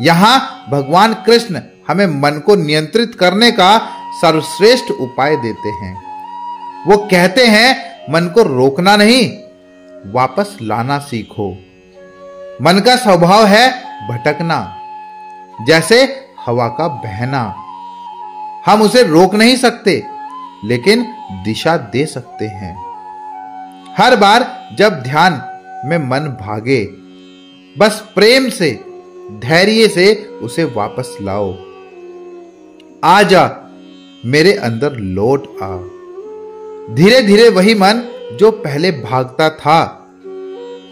यहां भगवान कृष्ण हमें मन को नियंत्रित करने का सर्वश्रेष्ठ उपाय देते हैं। वो कहते हैं, मन को रोकना नहीं, वापस लाना सीखो। मन का स्वभाव है भटकना, जैसे हवा का बहना। हम उसे रोक नहीं सकते, लेकिन दिशा दे सकते हैं। हर बार जब ध्यान में मन भागे, बस प्रेम से, धैर्य से उसे वापस लाओ। आजा, मेरे अंदर लौट आ। धीरे धीरे वही मन जो पहले भागता था,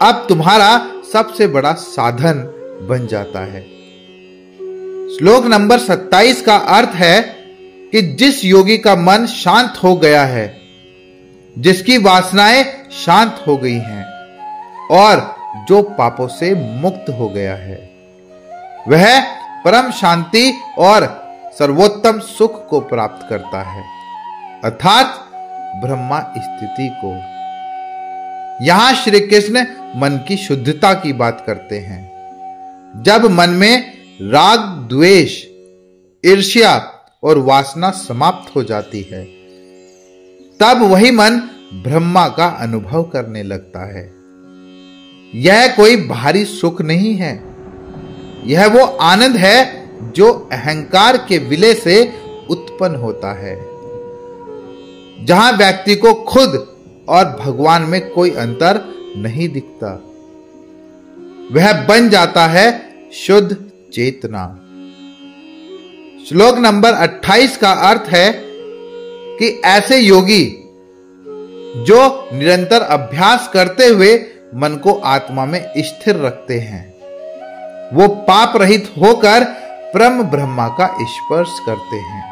अब तुम्हारा सबसे बड़ा साधन बन जाता है। श्लोक नंबर 27 का अर्थ है कि जिस योगी का मन शांत हो गया है, जिसकी वासनाएं शांत हो गई हैं और जो पापों से मुक्त हो गया है, वह परम शांति और सर्वोत्तम सुख को प्राप्त करता है, अर्थात ब्रह्मा स्थिति को। यहां श्री कृष्ण मन की शुद्धता की बात करते हैं। जब मन में राग, द्वेष, ईर्ष्या और वासना समाप्त हो जाती है, तब वही मन ब्रह्मा का अनुभव करने लगता है। यह कोई बाहरी सुख नहीं है, यह वो आनंद है जो अहंकार के विलय से उत्पन्न होता है, जहां व्यक्ति को खुद और भगवान में कोई अंतर नहीं दिखता। वह बन जाता है शुद्ध चेतना। श्लोक नंबर 28 का अर्थ है कि ऐसे योगी जो निरंतर अभ्यास करते हुए मन को आत्मा में स्थिर रखते हैं, वो पाप रहित होकर परम ब्रह्मा का स्पर्श करते हैं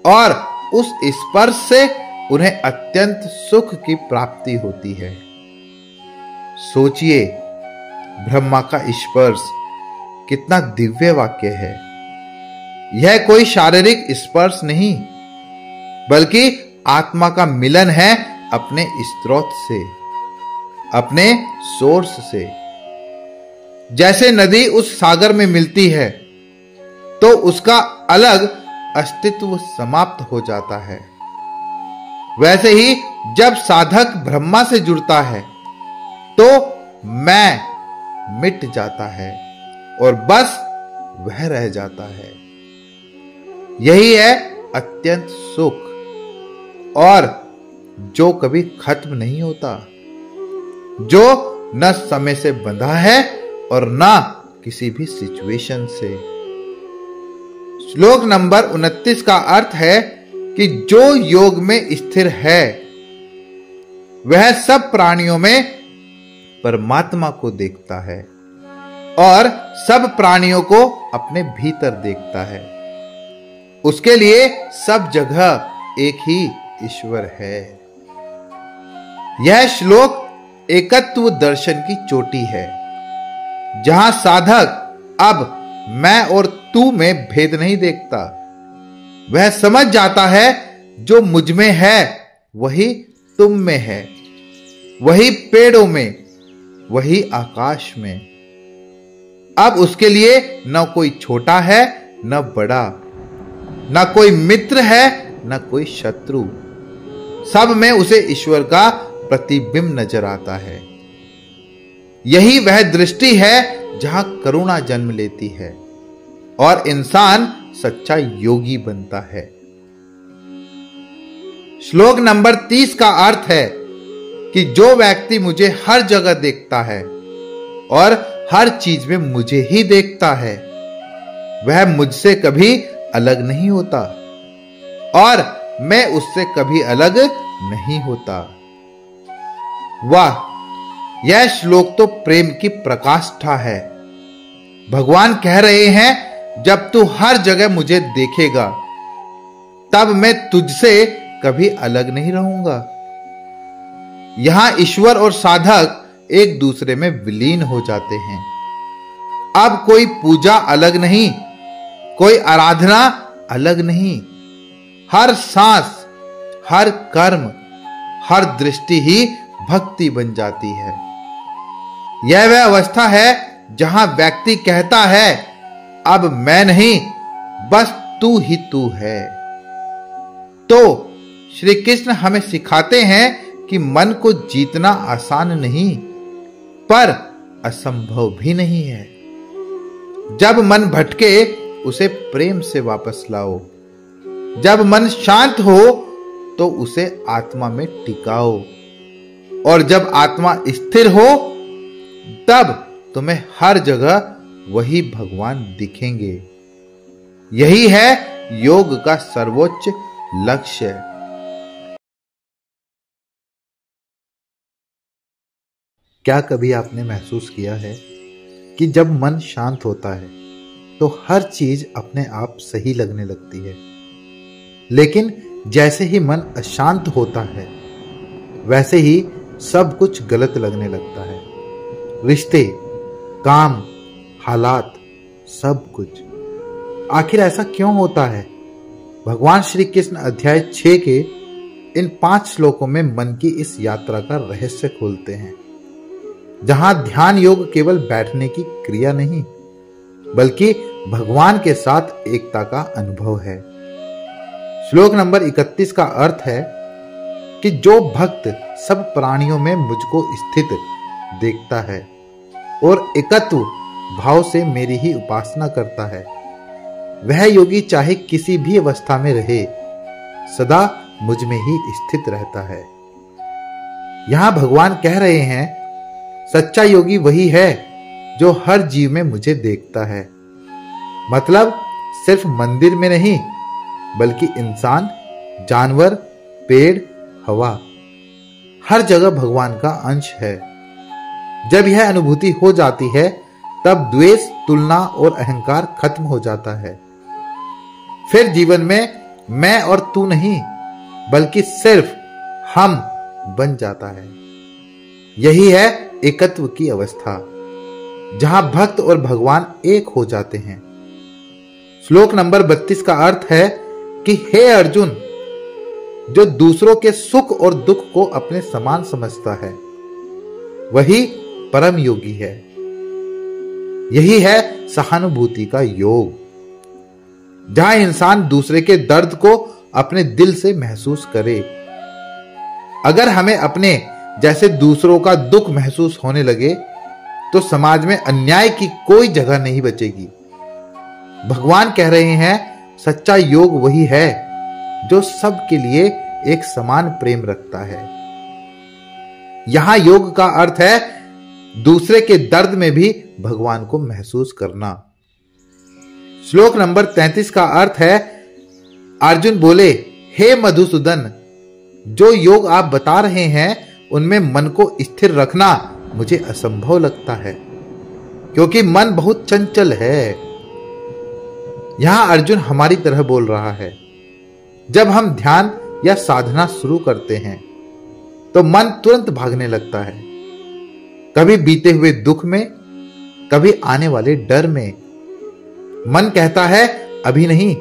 और उस स्पर्श से उन्हें अत्यंत सुख की प्राप्ति होती है। सोचिए, ब्रह्मा का स्पर्श कितना दिव्य वाक्य है। यह कोई शारीरिक स्पर्श नहीं, बल्कि आत्मा का मिलन है अपने स्रोत से, अपने सोर्स से। जैसे नदी उस सागर में मिलती है तो उसका अलग अस्तित्व समाप्त हो जाता है, वैसे ही जब साधक ब्रह्मा से जुड़ता है तो मैं मिट जाता है और बस वह रह जाता है। यही है अत्यंत सुख, और जो कभी खत्म नहीं होता, जो न समय से बंधा है और न किसी भी सिचुएशन से। श्लोक नंबर 29 का अर्थ है कि जो योग में स्थिर है, वह सब प्राणियों में परमात्मा को देखता है और सब प्राणियों को अपने भीतर देखता है। उसके लिए सब जगह एक ही ईश्वर है। यह श्लोक एकत्व दर्शन की चोटी है, जहां साधक अब मैं और तू में भेद नहीं देखता। वह समझ जाता है जो मुझ में है वही तुम में है, वही पेड़ों में, वही आकाश में, अब उसके लिए न कोई छोटा है न बड़ा, न कोई मित्र है न कोई शत्रु। सब में उसे ईश्वर का प्रतिबिंब नजर आता है। यही वह दृष्टि है जहां करुणा जन्म लेती है और इंसान सच्चा योगी बनता है। श्लोक नंबर 30 का अर्थ है कि जो व्यक्ति मुझे हर जगह देखता है और हर चीज में मुझे ही देखता है, वह मुझसे कभी अलग नहीं होता और मैं उससे कभी अलग नहीं होता। वाह, यह श्लोक तो प्रेम की प्रकाष्ठा है। भगवान कह रहे हैं, जब तू हर जगह मुझे देखेगा तब मैं तुझसे कभी अलग नहीं रहूंगा। यहां ईश्वर और साधक एक दूसरे में विलीन हो जाते हैं। अब कोई पूजा अलग नहीं, कोई आराधना अलग नहीं। हर सांस, हर कर्म, हर दृष्टि ही भक्ति बन जाती है। यह वह अवस्था है जहां व्यक्ति कहता है, अब मैं नहीं, बस तू ही तू है। तो श्री कृष्ण हमें सिखाते हैं कि मन को जीतना आसान नहीं, पर असंभव भी नहीं है। जब मन भटके उसे प्रेम से वापस लाओ। जब मन शांत हो तो उसे आत्मा में टिकाओ, और जब आत्मा स्थिर हो तब तुम्हें हर जगह वही भगवान दिखेंगे। यही है योग का सर्वोच्च लक्ष्य। क्या कभी आपने महसूस किया है कि जब मन शांत होता है तो हर चीज अपने आप सही लगने लगती है, लेकिन जैसे ही मन अशांत होता है वैसे ही सब कुछ गलत लगने लगता है। रिश्ते, काम, हालात, सब कुछ। आखिर ऐसा क्यों होता है? भगवान श्री कृष्ण अध्याय 6 के इन 5 श्लोकों में मन की इस यात्रा का रहस्य खोलते हैं, जहां ध्यान योग केवल बैठने की क्रिया नहीं बल्कि भगवान के साथ एकता का अनुभव है। श्लोक नंबर 31 का अर्थ है कि जो भक्त सब प्राणियों में मुझको स्थित देखता है और एकत्व भाव से मेरी ही उपासना करता है, वह योगी चाहे किसी भी अवस्था में रहे सदा मुझ में ही स्थित रहता है। यहां भगवान कह रहे हैं, सच्चा योगी वही है जो हर जीव में मुझे देखता है। मतलब सिर्फ मंदिर में नहीं बल्कि इंसान, जानवर, पेड़, हवा, हर जगह भगवान का अंश है। जब यह अनुभूति हो जाती है तब द्वेष, तुलना और अहंकार खत्म हो जाता है। फिर जीवन में मैं और तू नहीं बल्कि सिर्फ हम बन जाता है। यही है एकत्व की अवस्था, जहां भक्त और भगवान एक हो जाते हैं। श्लोक नंबर 32 का अर्थ है कि हे अर्जुन, जो दूसरों के सुख और दुख को अपने समान समझता है वही परम योगी है। यही है सहानुभूति का योग, जहां इंसान दूसरे के दर्द को अपने दिल से महसूस करे। अगर हमें अपने जैसे दूसरों का दुख महसूस होने लगे तो समाज में अन्याय की कोई जगह नहीं बचेगी। भगवान कह रहे हैं, सच्चा योग वही है जो सबके लिए एक समान प्रेम रखता है। यहां योग का अर्थ है दूसरे के दर्द में भी भगवान को महसूस करना। श्लोक नंबर 33 का अर्थ है, अर्जुन बोले, हे मधुसूदन, जो योग आप बता रहे हैं उनमें मन को स्थिर रखना मुझे असंभव लगता है, क्योंकि मन बहुत चंचल है। यहां अर्जुन हमारी तरह बोल रहा है। जब हम ध्यान या साधना शुरू करते हैं तो मन तुरंत भागने लगता है, कभी बीते हुए दुख में, कभी आने वाले डर में। मन कहता है अभी नहीं,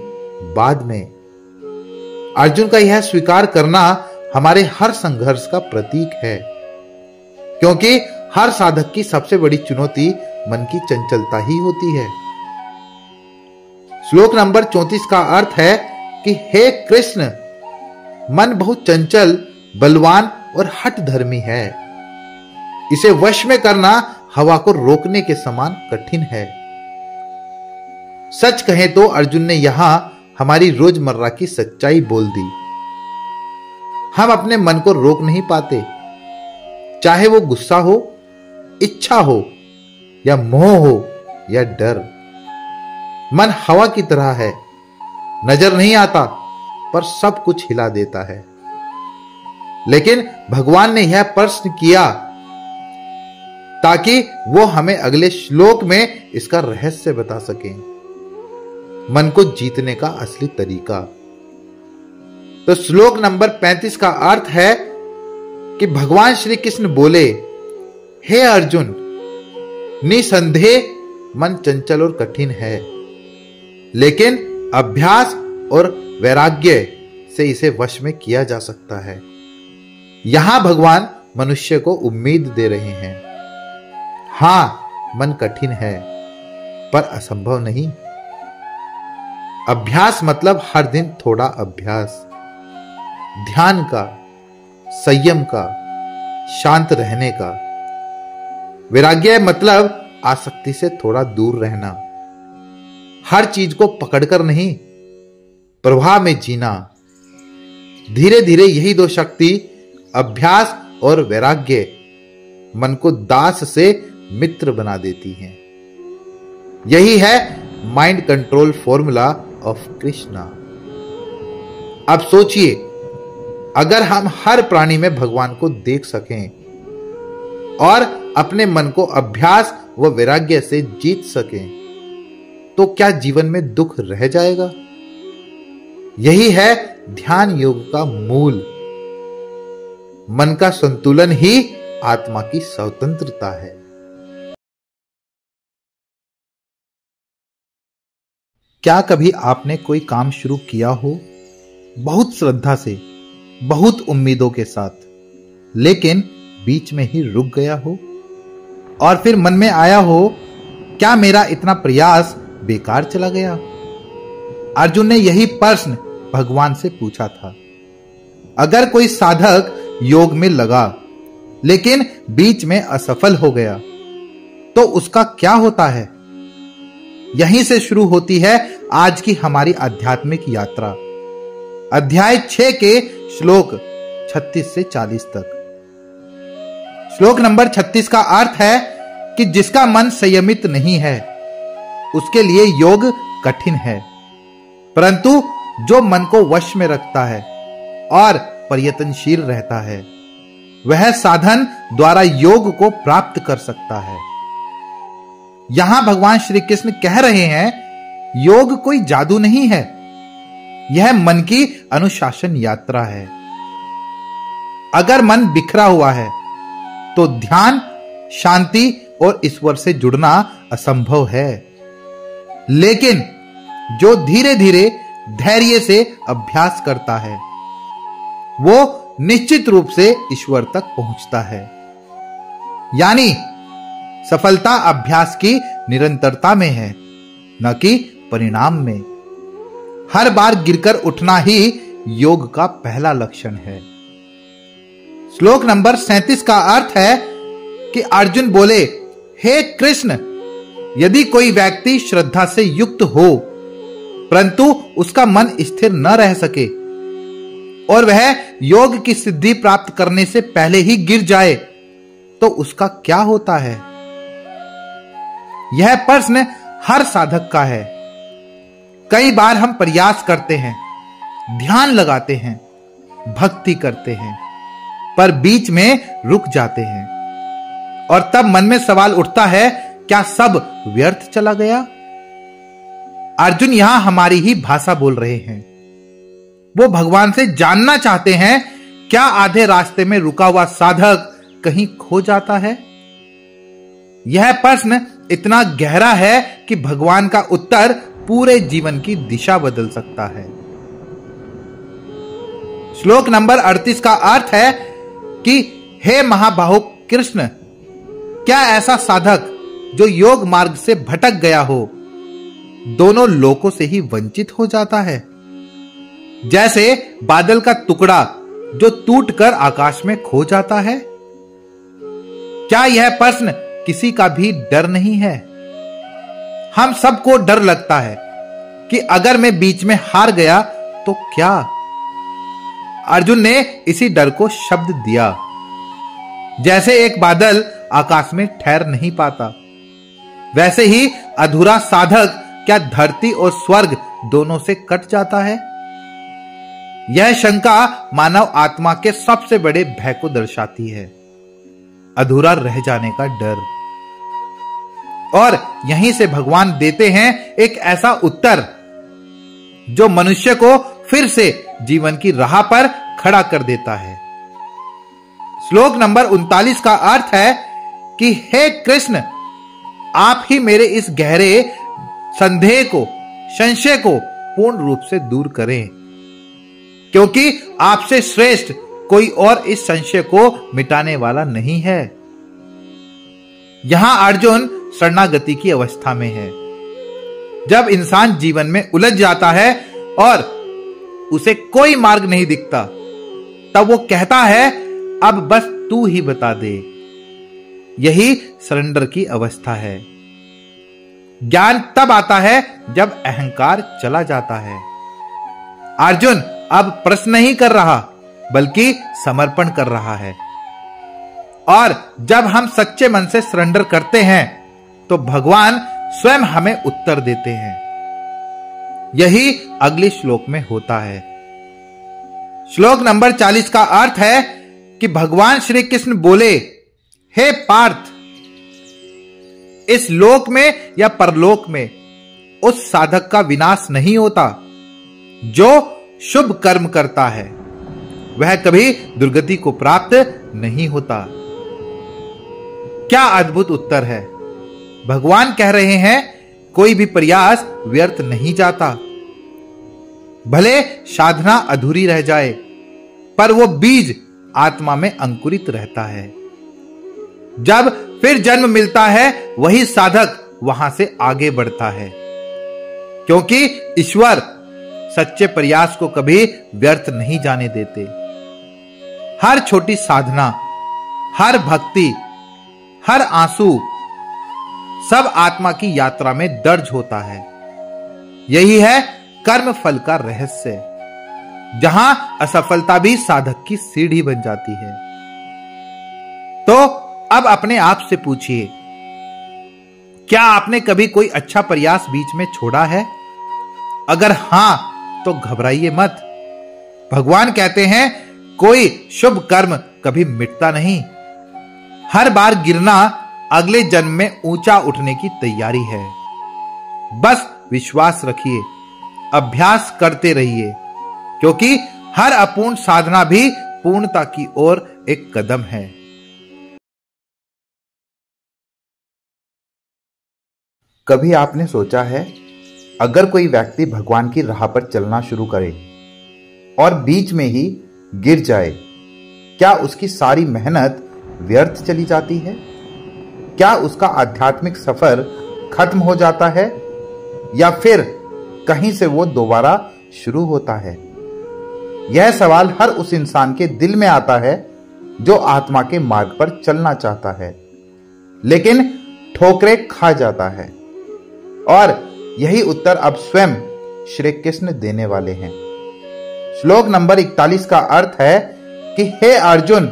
बाद में। अर्जुन का यह स्वीकार करना हमारे हर संघर्ष का प्रतीक है, क्योंकि हर साधक की सबसे बड़ी चुनौती मन की चंचलता ही होती है। श्लोक नंबर 34 का अर्थ है कि हे कृष्ण, मन बहुत चंचल, बलवान और हठ धर्मी है। इसे वश में करना हवा को रोकने के समान कठिन है। सच कहें तो अर्जुन ने यहां हमारी रोजमर्रा की सच्चाई बोल दी। हम अपने मन को रोक नहीं पाते, चाहे वो गुस्सा हो, इच्छा हो, या मोह हो, या डर। मन हवा की तरह है, नजर नहीं आता पर सब कुछ हिला देता है। लेकिन भगवान ने यह प्रश्न किया ताकि वो हमें अगले श्लोक में इसका रहस्य बता सकें, मन को जीतने का असली तरीका। तो श्लोक नंबर 35 का अर्थ है कि भगवान श्री कृष्ण बोले, हे अर्जुन, निसंदेह मन चंचल और कठिन है, लेकिन अभ्यास और वैराग्य से इसे वश में किया जा सकता है। यहां भगवान मनुष्य को उम्मीद दे रहे हैं। हां, मन कठिन है पर असंभव नहीं। अभ्यास मतलब हर दिन थोड़ा अभ्यास, ध्यान का, संयम का, शांत रहने का। वैराग्य मतलब आसक्ति से थोड़ा दूर रहना, हर चीज को पकड़कर नहीं, प्रवाह में जीना। धीरे धीरे यही दो शक्ति, अभ्यास और वैराग्य, मन को दास से मित्र बना देती हैं। यही है mind control formula of Krishna. अब सोचिए, अगर हम हर प्राणी में भगवान को देख सकें और अपने मन को अभ्यास व वैराग्य से जीत सकें, तो क्या जीवन में दुख रह जाएगा? यही है ध्यान योग का मूल। मन का संतुलन ही आत्मा की स्वतंत्रता है। क्या कभी आपने कोई काम शुरू किया हो, बहुत श्रद्धा से, बहुत उम्मीदों के साथ, लेकिन बीच में ही रुक गया हो और फिर मन में आया हो, क्या मेरा इतना प्रयास बेकार चला गया? अर्जुन ने यही प्रश्न भगवान से पूछा था। अगर कोई साधक योग में लगा लेकिन बीच में असफल हो गया, तो उसका क्या होता है? यहीं से शुरू होती है आज की हमारी आध्यात्मिक यात्रा। अध्याय 6 के श्लोक 36 से 40 तक। श्लोक नंबर 36 का अर्थ है कि जिसका मन संयमित नहीं है, उसके लिए योग कठिन है, परंतु जो मन को वश में रखता है और प्रयत्नशील रहता है, वह साधन द्वारा योग को प्राप्त कर सकता है। यहां भगवान श्री कृष्ण कह रहे हैं, योग कोई जादू नहीं है, यह मन की अनुशासन यात्रा है। अगर मन बिखरा हुआ है तो ध्यान, शांति और ईश्वर से जुड़ना असंभव है। लेकिन जो धीरे धीरे धैर्य से अभ्यास करता है, वो निश्चित रूप से ईश्वर तक पहुंचता है। यानी सफलता अभ्यास की निरंतरता में है, न कि परिणाम में। हर बार गिरकर उठना ही योग का पहला लक्षण है। श्लोक नंबर 37 का अर्थ है कि अर्जुन बोले, हे कृष्ण, यदि कोई व्यक्ति श्रद्धा से युक्त हो परंतु उसका मन स्थिर न रह सके और वह योग की सिद्धि प्राप्त करने से पहले ही गिर जाए, तो उसका क्या होता है? यह प्रश्न हर साधक का है। कई बार हम प्रयास करते हैं, ध्यान लगाते हैं, भक्ति करते हैं, पर बीच में रुक जाते हैं और तब मन में सवाल उठता है, क्या सब व्यर्थ चला गया? अर्जुन यहां हमारी ही भाषा बोल रहे हैं। वो भगवान से जानना चाहते हैं, क्या आधे रास्ते में रुका हुआ साधक कहीं खो जाता है? यह प्रश्न इतना गहरा है कि भगवान का उत्तर पूरे जीवन की दिशा बदल सकता है। श्लोक नंबर 38 का अर्थ है कि हे महाबाहु कृष्ण, क्या ऐसा साधक जो योग मार्ग से भटक गया हो दोनों लोकों से ही वंचित हो जाता है। जैसे बादल का टुकड़ा जो टूटकर आकाश में खो जाता है। क्या यह प्रश्न किसी का भी डर नहीं है? हम सबको डर लगता है कि अगर मैं बीच में हार गया तो क्या? अर्जुन ने इसी डर को शब्द दिया। जैसे एक बादल आकाश में ठहर नहीं पाता, वैसे ही अधूरा साधक क्या धरती और स्वर्ग दोनों से कट जाता है? यह शंका मानव आत्मा के सबसे बड़े भय को दर्शाती है, अधूरा रह जाने का डर। और यहीं से भगवान देते हैं एक ऐसा उत्तर जो मनुष्य को फिर से जीवन की राह पर खड़ा कर देता है। श्लोक नंबर 39 का अर्थ है कि हे कृष्ण, आप ही मेरे इस गहरे संदेह को, संशय को पूर्ण रूप से दूर करें, क्योंकि आपसे श्रेष्ठ कोई और इस संशय को मिटाने वाला नहीं है। यहां अर्जुन शरणागति की अवस्था में है। जब इंसान जीवन में उलझ जाता है और उसे कोई मार्ग नहीं दिखता, तब वो कहता है अब बस तू ही बता दे। यही सरेंडर की अवस्था है। ज्ञान तब आता है जब अहंकार चला जाता है। अर्जुन अब प्रश्न नहीं कर रहा बल्कि समर्पण कर रहा है। और जब हम सच्चे मन से सरेंडर करते हैं तो भगवान स्वयं हमें उत्तर देते हैं। यही अगले श्लोक में होता है। श्लोक नंबर 40 का अर्थ है कि भगवान श्री कृष्ण बोले, हे पार्थ, इस लोक में या परलोक में उस साधक का विनाश नहीं होता जो शुभ कर्म करता है, वह कभी दुर्गति को प्राप्त नहीं होता। क्या अद्भुत उत्तर है। भगवान कह रहे हैं कोई भी प्रयास व्यर्थ नहीं जाता। भले साधना अधूरी रह जाए, पर वो बीज आत्मा में अंकुरित रहता है। जब फिर जन्म मिलता है वही साधक वहां से आगे बढ़ता है, क्योंकि ईश्वर सच्चे प्रयास को कभी व्यर्थ नहीं जाने देते। हर छोटी साधना, हर भक्ति, हर आंसू सब आत्मा की यात्रा में दर्ज होता है। यही है कर्म फल का रहस्य, जहां असफलता भी साधक की सीढ़ी बन जाती है। तो अब अपने आप से पूछिए, क्या आपने कभी कोई अच्छा प्रयास बीच में छोड़ा है? अगर हां, तो घबराइए मत। भगवान कहते हैं कोई शुभ कर्म कभी मिटता नहीं। हर बार गिरना अगले जन्म में ऊंचा उठने की तैयारी है। बस विश्वास रखिए, अभ्यास करते रहिए, क्योंकि हर अपूर्ण साधना भी पूर्णता की ओर एक कदम है। कभी आपने सोचा है, अगर कोई व्यक्ति भगवान की राह पर चलना शुरू करे और बीच में ही गिर जाए, क्या उसकी सारी मेहनत व्यर्थ चली जाती है? क्या उसका आध्यात्मिक सफर खत्म हो जाता है, या फिर कहीं से वो दोबारा शुरू होता है? यह सवाल हर उस इंसान के दिल में आता है जो आत्मा के मार्ग पर चलना चाहता है, लेकिन ठोकरें खा जाता है। और यही उत्तर अब स्वयं श्री कृष्ण देने वाले हैं। श्लोक नंबर 41 का अर्थ है कि हे अर्जुन,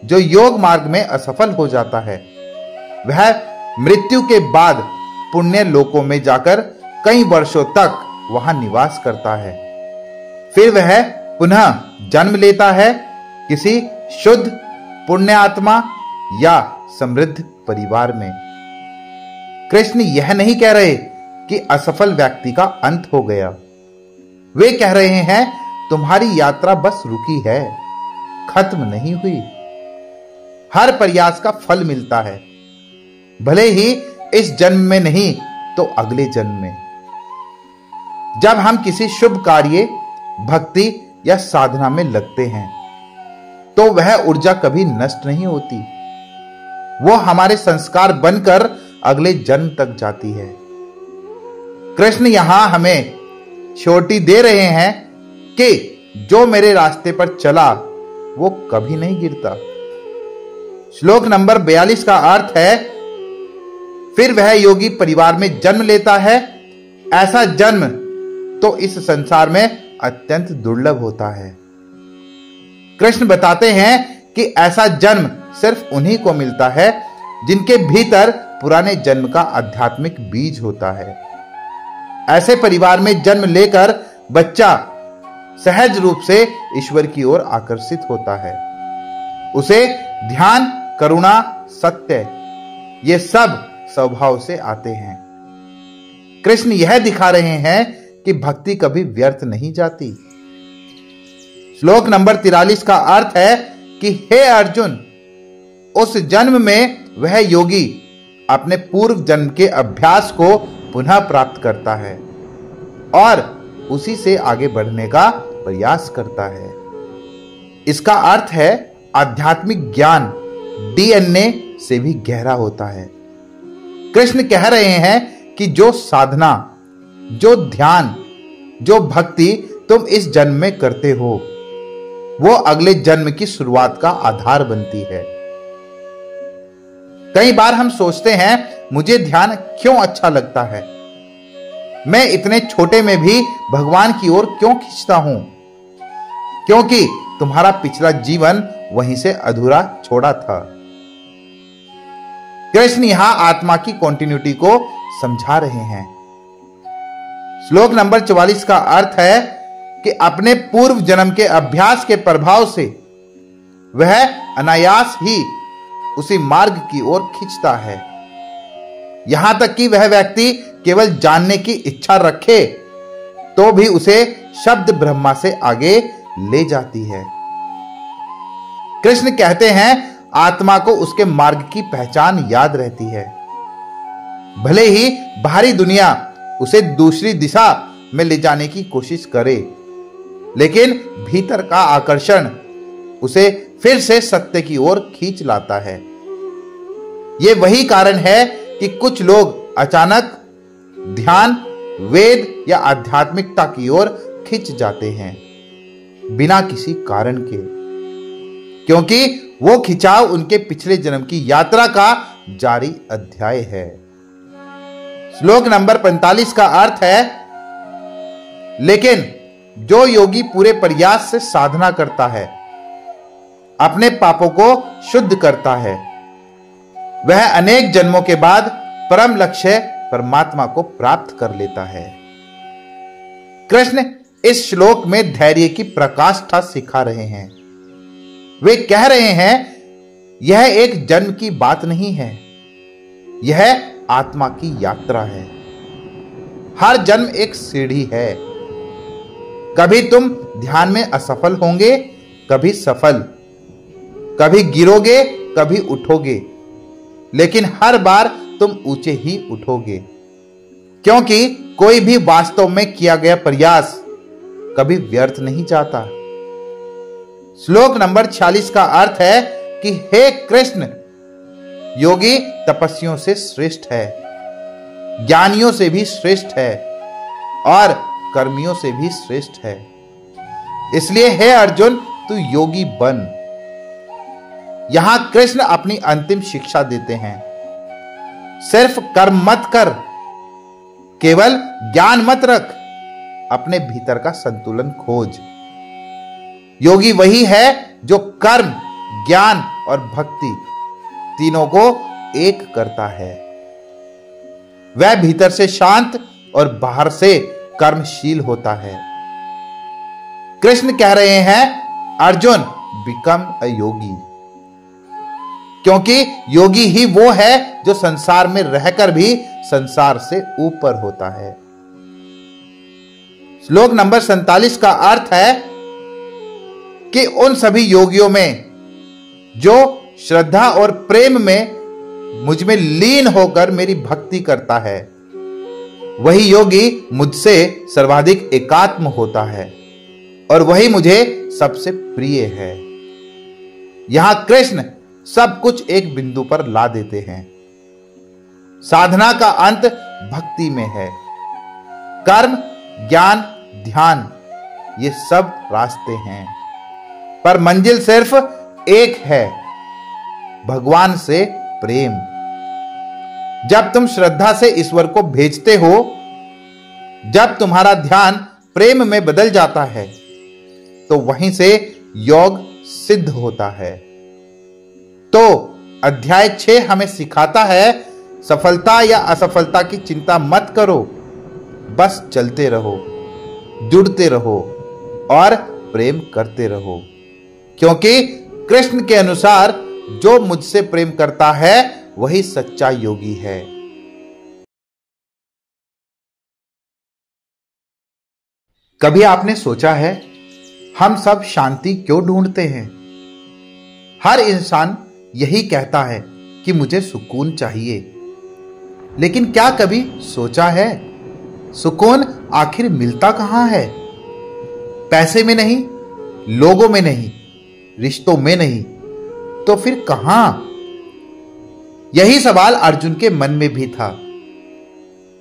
जो योग मार्ग में असफल हो जाता है वह मृत्यु के बाद पुण्य लोकों में जाकर कई वर्षों तक वहां निवास करता है। फिर वह पुनः जन्म लेता है किसी शुद्ध पुण्य आत्मा या समृद्ध परिवार में। कृष्ण यह नहीं कह रहे कि असफल व्यक्ति का अंत हो गया। वे कह रहे हैं तुम्हारी यात्रा बस रुकी है, खत्म नहीं हुई। हर प्रयास का फल मिलता है, भले ही इस जन्म में नहीं तो अगले जन्म में। जब हम किसी शुभ कार्य, भक्ति या साधना में लगते हैं तो वह ऊर्जा कभी नष्ट नहीं होती। वो हमारे संस्कार बनकर अगले जन्म तक जाती है। कृष्ण यहां हमें श्योरिटी दे रहे हैं कि जो मेरे रास्ते पर चला वो कभी नहीं गिरता। श्लोक नंबर 42 का अर्थ है, फिर वह योगी परिवार में जन्म लेता है। ऐसा जन्म तो इस संसार में अत्यंत दुर्लभ होता है। कृष्ण बताते हैं कि ऐसा जन्म सिर्फ उन्हीं को मिलता है जिनके भीतर पुराने जन्म का आध्यात्मिक बीज होता है। ऐसे परिवार में जन्म लेकर बच्चा सहज रूप से ईश्वर की ओर आकर्षित होता है। उसे ध्यान, करुणा, सत्य ये सब स्वभाव से आते हैं। कृष्ण यह दिखा रहे हैं कि भक्ति कभी व्यर्थ नहीं जाती। श्लोक नंबर 43 का अर्थ है कि हे अर्जुन, उस जन्म में वह योगी अपने पूर्व जन्म के अभ्यास को पुनः प्राप्त करता है और उसी से आगे बढ़ने का प्रयास करता है। इसका अर्थ है आध्यात्मिक ज्ञान डीएनए से भी गहरा होता है। कृष्ण कह रहे हैं कि जो साधना, जो ध्यान, जो भक्ति तुम इस जन्म में करते हो वो अगले जन्म की शुरुआत का आधार बनती है। कई बार हम सोचते हैं मुझे ध्यान क्यों अच्छा लगता है, मैं इतने छोटे में भी भगवान की ओर क्यों खींचता हूं? क्योंकि तुम्हारा पिछला जीवन वहीं से अधूरा छोड़ा था। कृष्ण यहां आत्मा की कॉन्टिन्यूटी को समझा रहे हैं। श्लोक नंबर 44 का अर्थ है कि अपने पूर्व जन्म के अभ्यास के प्रभाव से वह अनायास ही उसी मार्ग की ओर खींचता है। यहां तक कि वह व्यक्ति केवल जानने की इच्छा रखे तो भी उसे शब्द ब्रह्मा से आगे ले जाती है। कृष्ण कहते हैं आत्मा को उसके मार्ग की पहचान याद रहती है। भले ही बाहरी दुनिया उसे दूसरी दिशा में ले जाने की कोशिश करे, लेकिन भीतर का आकर्षण उसे फिर से सत्य की ओर खींच लाता है। यह वही कारण है कि कुछ लोग अचानक ध्यान, वेद या आध्यात्मिकता की ओर खिंच जाते हैं बिना किसी कारण के, क्योंकि वो खिंचाव उनके पिछले जन्म की यात्रा का जारी अध्याय है। श्लोक नंबर 45 का अर्थ है, लेकिन जो योगी पूरे प्रयास से साधना करता है, अपने पापों को शुद्ध करता है, वह अनेक जन्मों के बाद परम लक्ष्य परमात्मा को प्राप्त कर लेता है। कृष्ण इस श्लोक में धैर्य की प्रकाष्ठा सिखा रहे हैं। वे कह रहे हैं यह एक जन्म की बात नहीं है, यह आत्मा की यात्रा है। हर जन्म एक सीढ़ी है। कभी तुम ध्यान में असफल होंगे, कभी सफल, कभी गिरोगे, कभी उठोगे, लेकिन हर बार तुम ऊंचे ही उठोगे, क्योंकि कोई भी वास्तव में किया गया प्रयास कभी व्यर्थ नहीं जाता। श्लोक नंबर 46 का अर्थ है कि हे कृष्ण, योगी तपस्वियों से श्रेष्ठ है, ज्ञानियों से भी श्रेष्ठ है और कर्मियों से भी श्रेष्ठ है। इसलिए हे अर्जुन, तू योगी बन। यहां कृष्ण अपनी अंतिम शिक्षा देते हैं। सिर्फ कर्म मत कर, केवल ज्ञान मत रख, अपने भीतर का संतुलन खोज। योगी वही है जो कर्म, ज्ञान और भक्ति तीनों को एक करता है। वह भीतर से शांत और बाहर से कर्मशील होता है। कृष्ण कह रहे हैं अर्जुन, बिकम अ योगी, क्योंकि योगी ही वो है जो संसार में रहकर भी संसार से ऊपर होता है। श्लोक नंबर 47 का अर्थ है कि उन सभी योगियों में जो श्रद्धा और प्रेम में मुझ में लीन होकर मेरी भक्ति करता है, वही योगी मुझसे सर्वाधिक एकात्म होता है और वही मुझे सबसे प्रिय है। यहां कृष्ण सब कुछ एक बिंदु पर ला देते हैं। साधना का अंत भक्ति में है। कर्म, ज्ञान, ध्यान ये सब रास्ते हैं, पर मंजिल सिर्फ एक है, भगवान से प्रेम। जब तुम श्रद्धा से ईश्वर को भेजते हो, जब तुम्हारा ध्यान प्रेम में बदल जाता है, तो वहीं से योग सिद्ध होता है। तो अध्याय 6 हमें सिखाता है, सफलता या असफलता की चिंता मत करो, बस चलते रहो, जुड़ते रहो और प्रेम करते रहो, क्योंकि कृष्ण के अनुसार जो मुझसे प्रेम करता है वही सच्चा योगी है। कभी आपने सोचा है हम सब शांति क्यों ढूंढते हैं? हर इंसान यही कहता है कि मुझे सुकून चाहिए, लेकिन क्या कभी सोचा है सुकून आखिर मिलता कहां है? पैसे में नहीं, लोगों में नहीं, रिश्तों में नहीं, तो फिर कहां? यही सवाल अर्जुन के मन में भी था।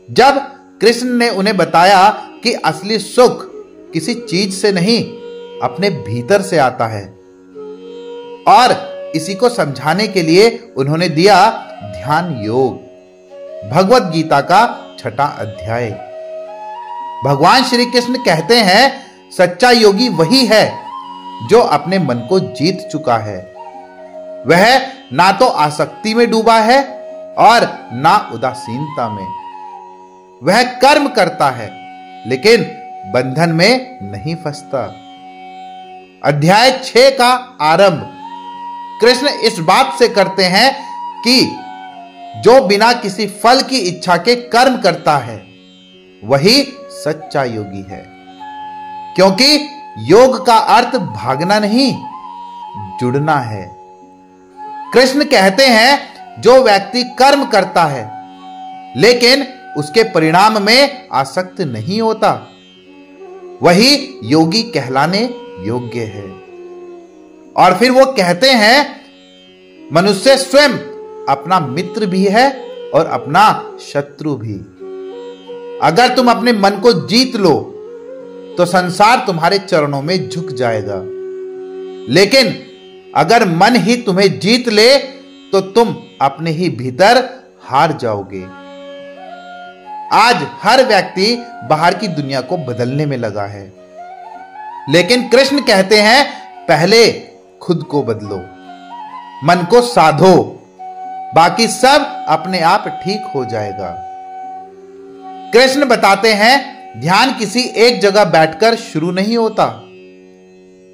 जब कृष्ण ने उन्हें बताया कि असली सुख किसी चीज से नहीं, अपने भीतर से आता है, और इसी को समझाने के लिए उन्होंने दिया ध्यान योग, भगवत गीता का 6वां अध्याय। भगवान श्री कृष्ण कहते हैं, सच्चा योगी वही है जो अपने मन को जीत चुका है। वह ना तो आसक्ति में डूबा है और ना उदासीनता में। वह कर्म करता है लेकिन बंधन में नहीं फंसता। अध्याय 6 का आरंभ कृष्ण इस बात से करते हैं कि जो बिना किसी फल की इच्छा के कर्म करता है वही सच्चा योगी है, क्योंकि योग का अर्थ भागना नहीं, जुड़ना है। कृष्ण कहते हैं जो व्यक्ति कर्म करता है लेकिन उसके परिणाम में आसक्त नहीं होता, वही योगी कहलाने योग्य है। और फिर वो कहते हैं, मनुष्य स्वयं अपना मित्र भी है और अपना शत्रु भी। अगर तुम अपने मन को जीत लो तो संसार तुम्हारे चरणों में झुक जाएगा, लेकिन अगर मन ही तुम्हें जीत ले तो तुम अपने ही भीतर हार जाओगे। आज हर व्यक्ति बाहर की दुनिया को बदलने में लगा है, लेकिन कृष्ण कहते हैं पहले खुद को बदलो, मन को साधो, बाकी सब अपने आप ठीक हो जाएगा। कृष्ण बताते हैं ध्यान किसी एक जगह बैठकर शुरू नहीं होता।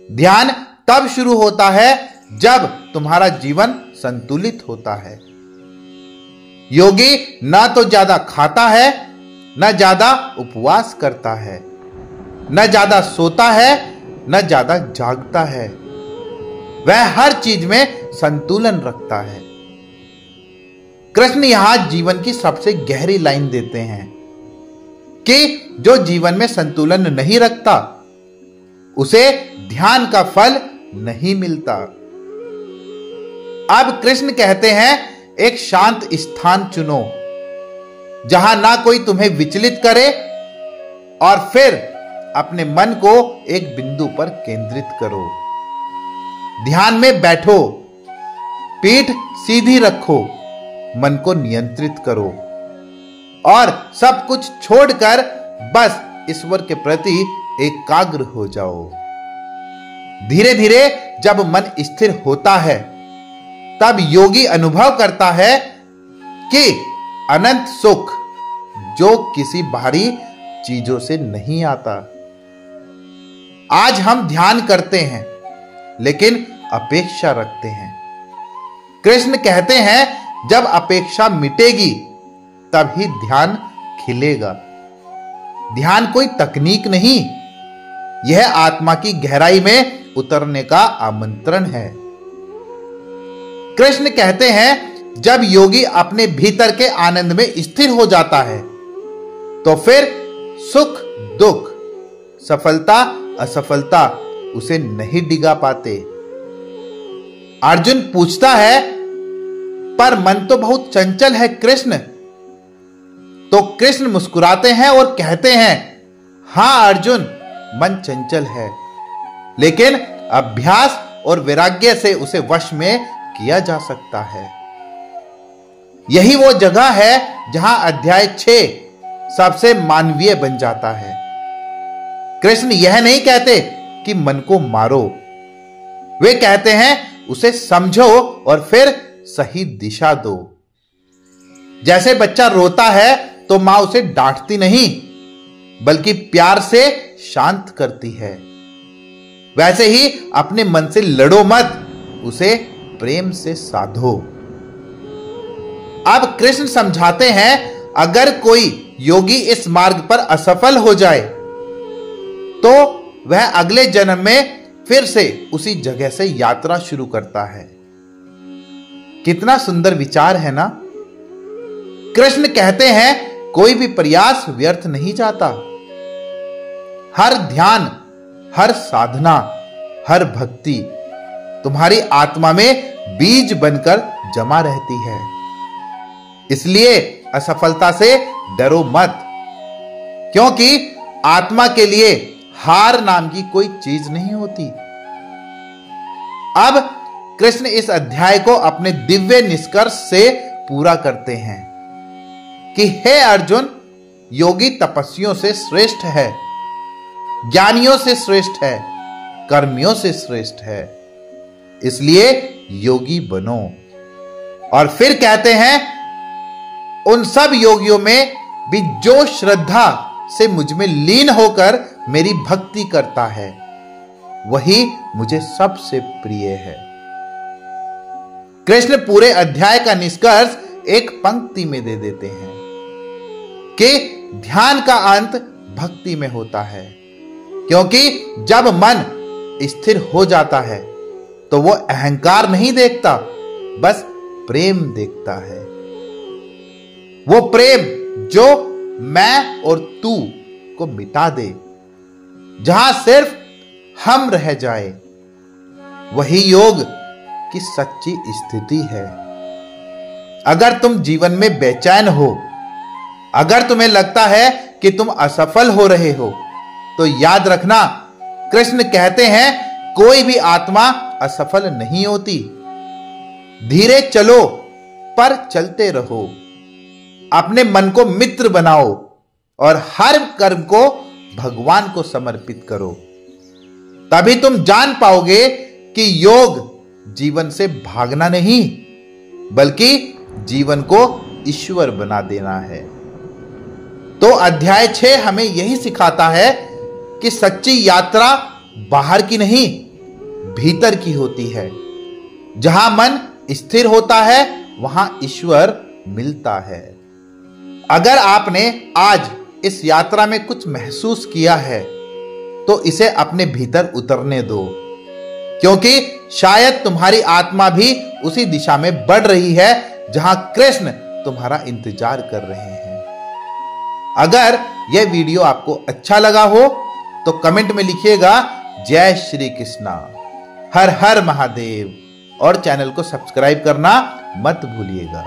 ध्यान तब शुरू होता है जब तुम्हारा जीवन संतुलित होता है। योगी ना तो ज्यादा खाता है, न ज्यादा उपवास करता है, न ज्यादा सोता है, न ज्यादा जागता है। वह हर चीज में संतुलन रखता है। कृष्ण यहां जीवन की सबसे गहरी लाइन देते हैं कि जो जीवन में संतुलन नहीं रखता उसे ध्यान का फल नहीं मिलता। अब कृष्ण कहते हैं एक शांत स्थान चुनो जहां ना कोई तुम्हें विचलित करे, और फिर अपने मन को एक बिंदु पर केंद्रित करो। ध्यान में बैठो, पीठ सीधी रखो, मन को नियंत्रित करो और सब कुछ छोड़कर बस ईश्वर के प्रति एकाग्र हो जाओ। धीरे धीरे जब मन स्थिर होता है तब योगी अनुभव करता है कि अनंत सुख जो किसी बाहरी चीजों से नहीं आता। आज हम ध्यान करते हैं लेकिन अपेक्षा रखते हैं। कृष्ण कहते हैं जब अपेक्षा मिटेगी तब ही ध्यान खिलेगा। ध्यान कोई तकनीक नहीं, यह आत्मा की गहराई में उतरने का आमंत्रण है। कृष्ण कहते हैं जब योगी अपने भीतर के आनंद में स्थिर हो जाता है तो फिर सुख दुख, सफलता असफलता उसे नहीं डिगा पाते। अर्जुन पूछता है पर मन तो बहुत चंचल है कृष्ण, तो कृष्ण मुस्कुराते हैं और कहते हैं, हां अर्जुन, मन चंचल है, लेकिन अभ्यास और वैराग्य से उसे वश में किया जा सकता है। यही वो जगह है जहां अध्याय 6 सबसे मानवीय बन जाता है। कृष्ण यह नहीं कहते कि मन को मारो, वे कहते हैं उसे समझो और फिर सही दिशा दो। जैसे बच्चा रोता है तो मां उसे डांटती नहीं, बल्कि प्यार से शांत करती है। वैसे ही अपने मन से लड़ो मत, उसे प्रेम से साधो। अब कृष्ण समझाते हैं, अगर कोई योगी इस मार्ग पर असफल हो जाए तो वह अगले जन्म में फिर से उसी जगह से यात्रा शुरू करता है। कितना सुंदर विचार है ना। कृष्ण कहते हैं, कोई भी प्रयास व्यर्थ नहीं जाता। हर ध्यान, हर साधना, हर भक्ति तुम्हारी आत्मा में बीज बनकर जमा रहती है। इसलिए असफलता से डरो मत, क्योंकि आत्मा के लिए हार नाम की कोई चीज नहीं होती। अब कृष्ण इस अध्याय को अपने दिव्य निष्कर्ष से पूरा करते हैं कि हे अर्जुन, योगी तपस्वियों से श्रेष्ठ है, ज्ञानियों से श्रेष्ठ है, कर्मियों से श्रेष्ठ है, इसलिए योगी बनो। और फिर कहते हैं, उन सब योगियों में भी जो श्रद्धा से मुझ में लीन होकर मेरी भक्ति करता है, वही मुझे सबसे प्रिय है। कृष्ण पूरे अध्याय का निष्कर्ष एक पंक्ति में दे देते हैं कि ध्यान का अंत भक्ति में होता है, क्योंकि जब मन स्थिर हो जाता है तो वो अहंकार नहीं देखता, बस प्रेम देखता है। वो प्रेम जो मैं और तू को मिटा दे, जहां सिर्फ हम रह जाए, वही योग की सच्ची स्थिति है। अगर तुम जीवन में बेचैन हो, अगर तुम्हें लगता है कि तुम असफल हो रहे हो, तो याद रखना, कृष्ण कहते हैं, कोई भी आत्मा असफल नहीं होती। धीरे चलो पर चलते रहो, अपने मन को मित्र बनाओ और हर कर्म को भगवान को समर्पित करो। तभी तुम जान पाओगे कि योग जीवन से भागना नहीं, बल्कि जीवन को ईश्वर बना देना है। तो अध्याय 6 हमें यही सिखाता है कि सच्ची यात्रा बाहर की नहीं, भीतर की होती है। जहां मन स्थिर होता है, वहां ईश्वर मिलता है। अगर आपने आज इस यात्रा में कुछ महसूस किया है, तो इसे अपने भीतर उतरने दो, क्योंकि शायद तुम्हारी आत्मा भी उसी दिशा में बढ़ रही है जहां कृष्ण तुम्हारा इंतजार कर रहे हैं। अगर यह वीडियो आपको अच्छा लगा हो तो कमेंट में लिखिएगा जय श्री कृष्णा, हर हर महादेव, और चैनल को सब्सक्राइब करना मत भूलिएगा।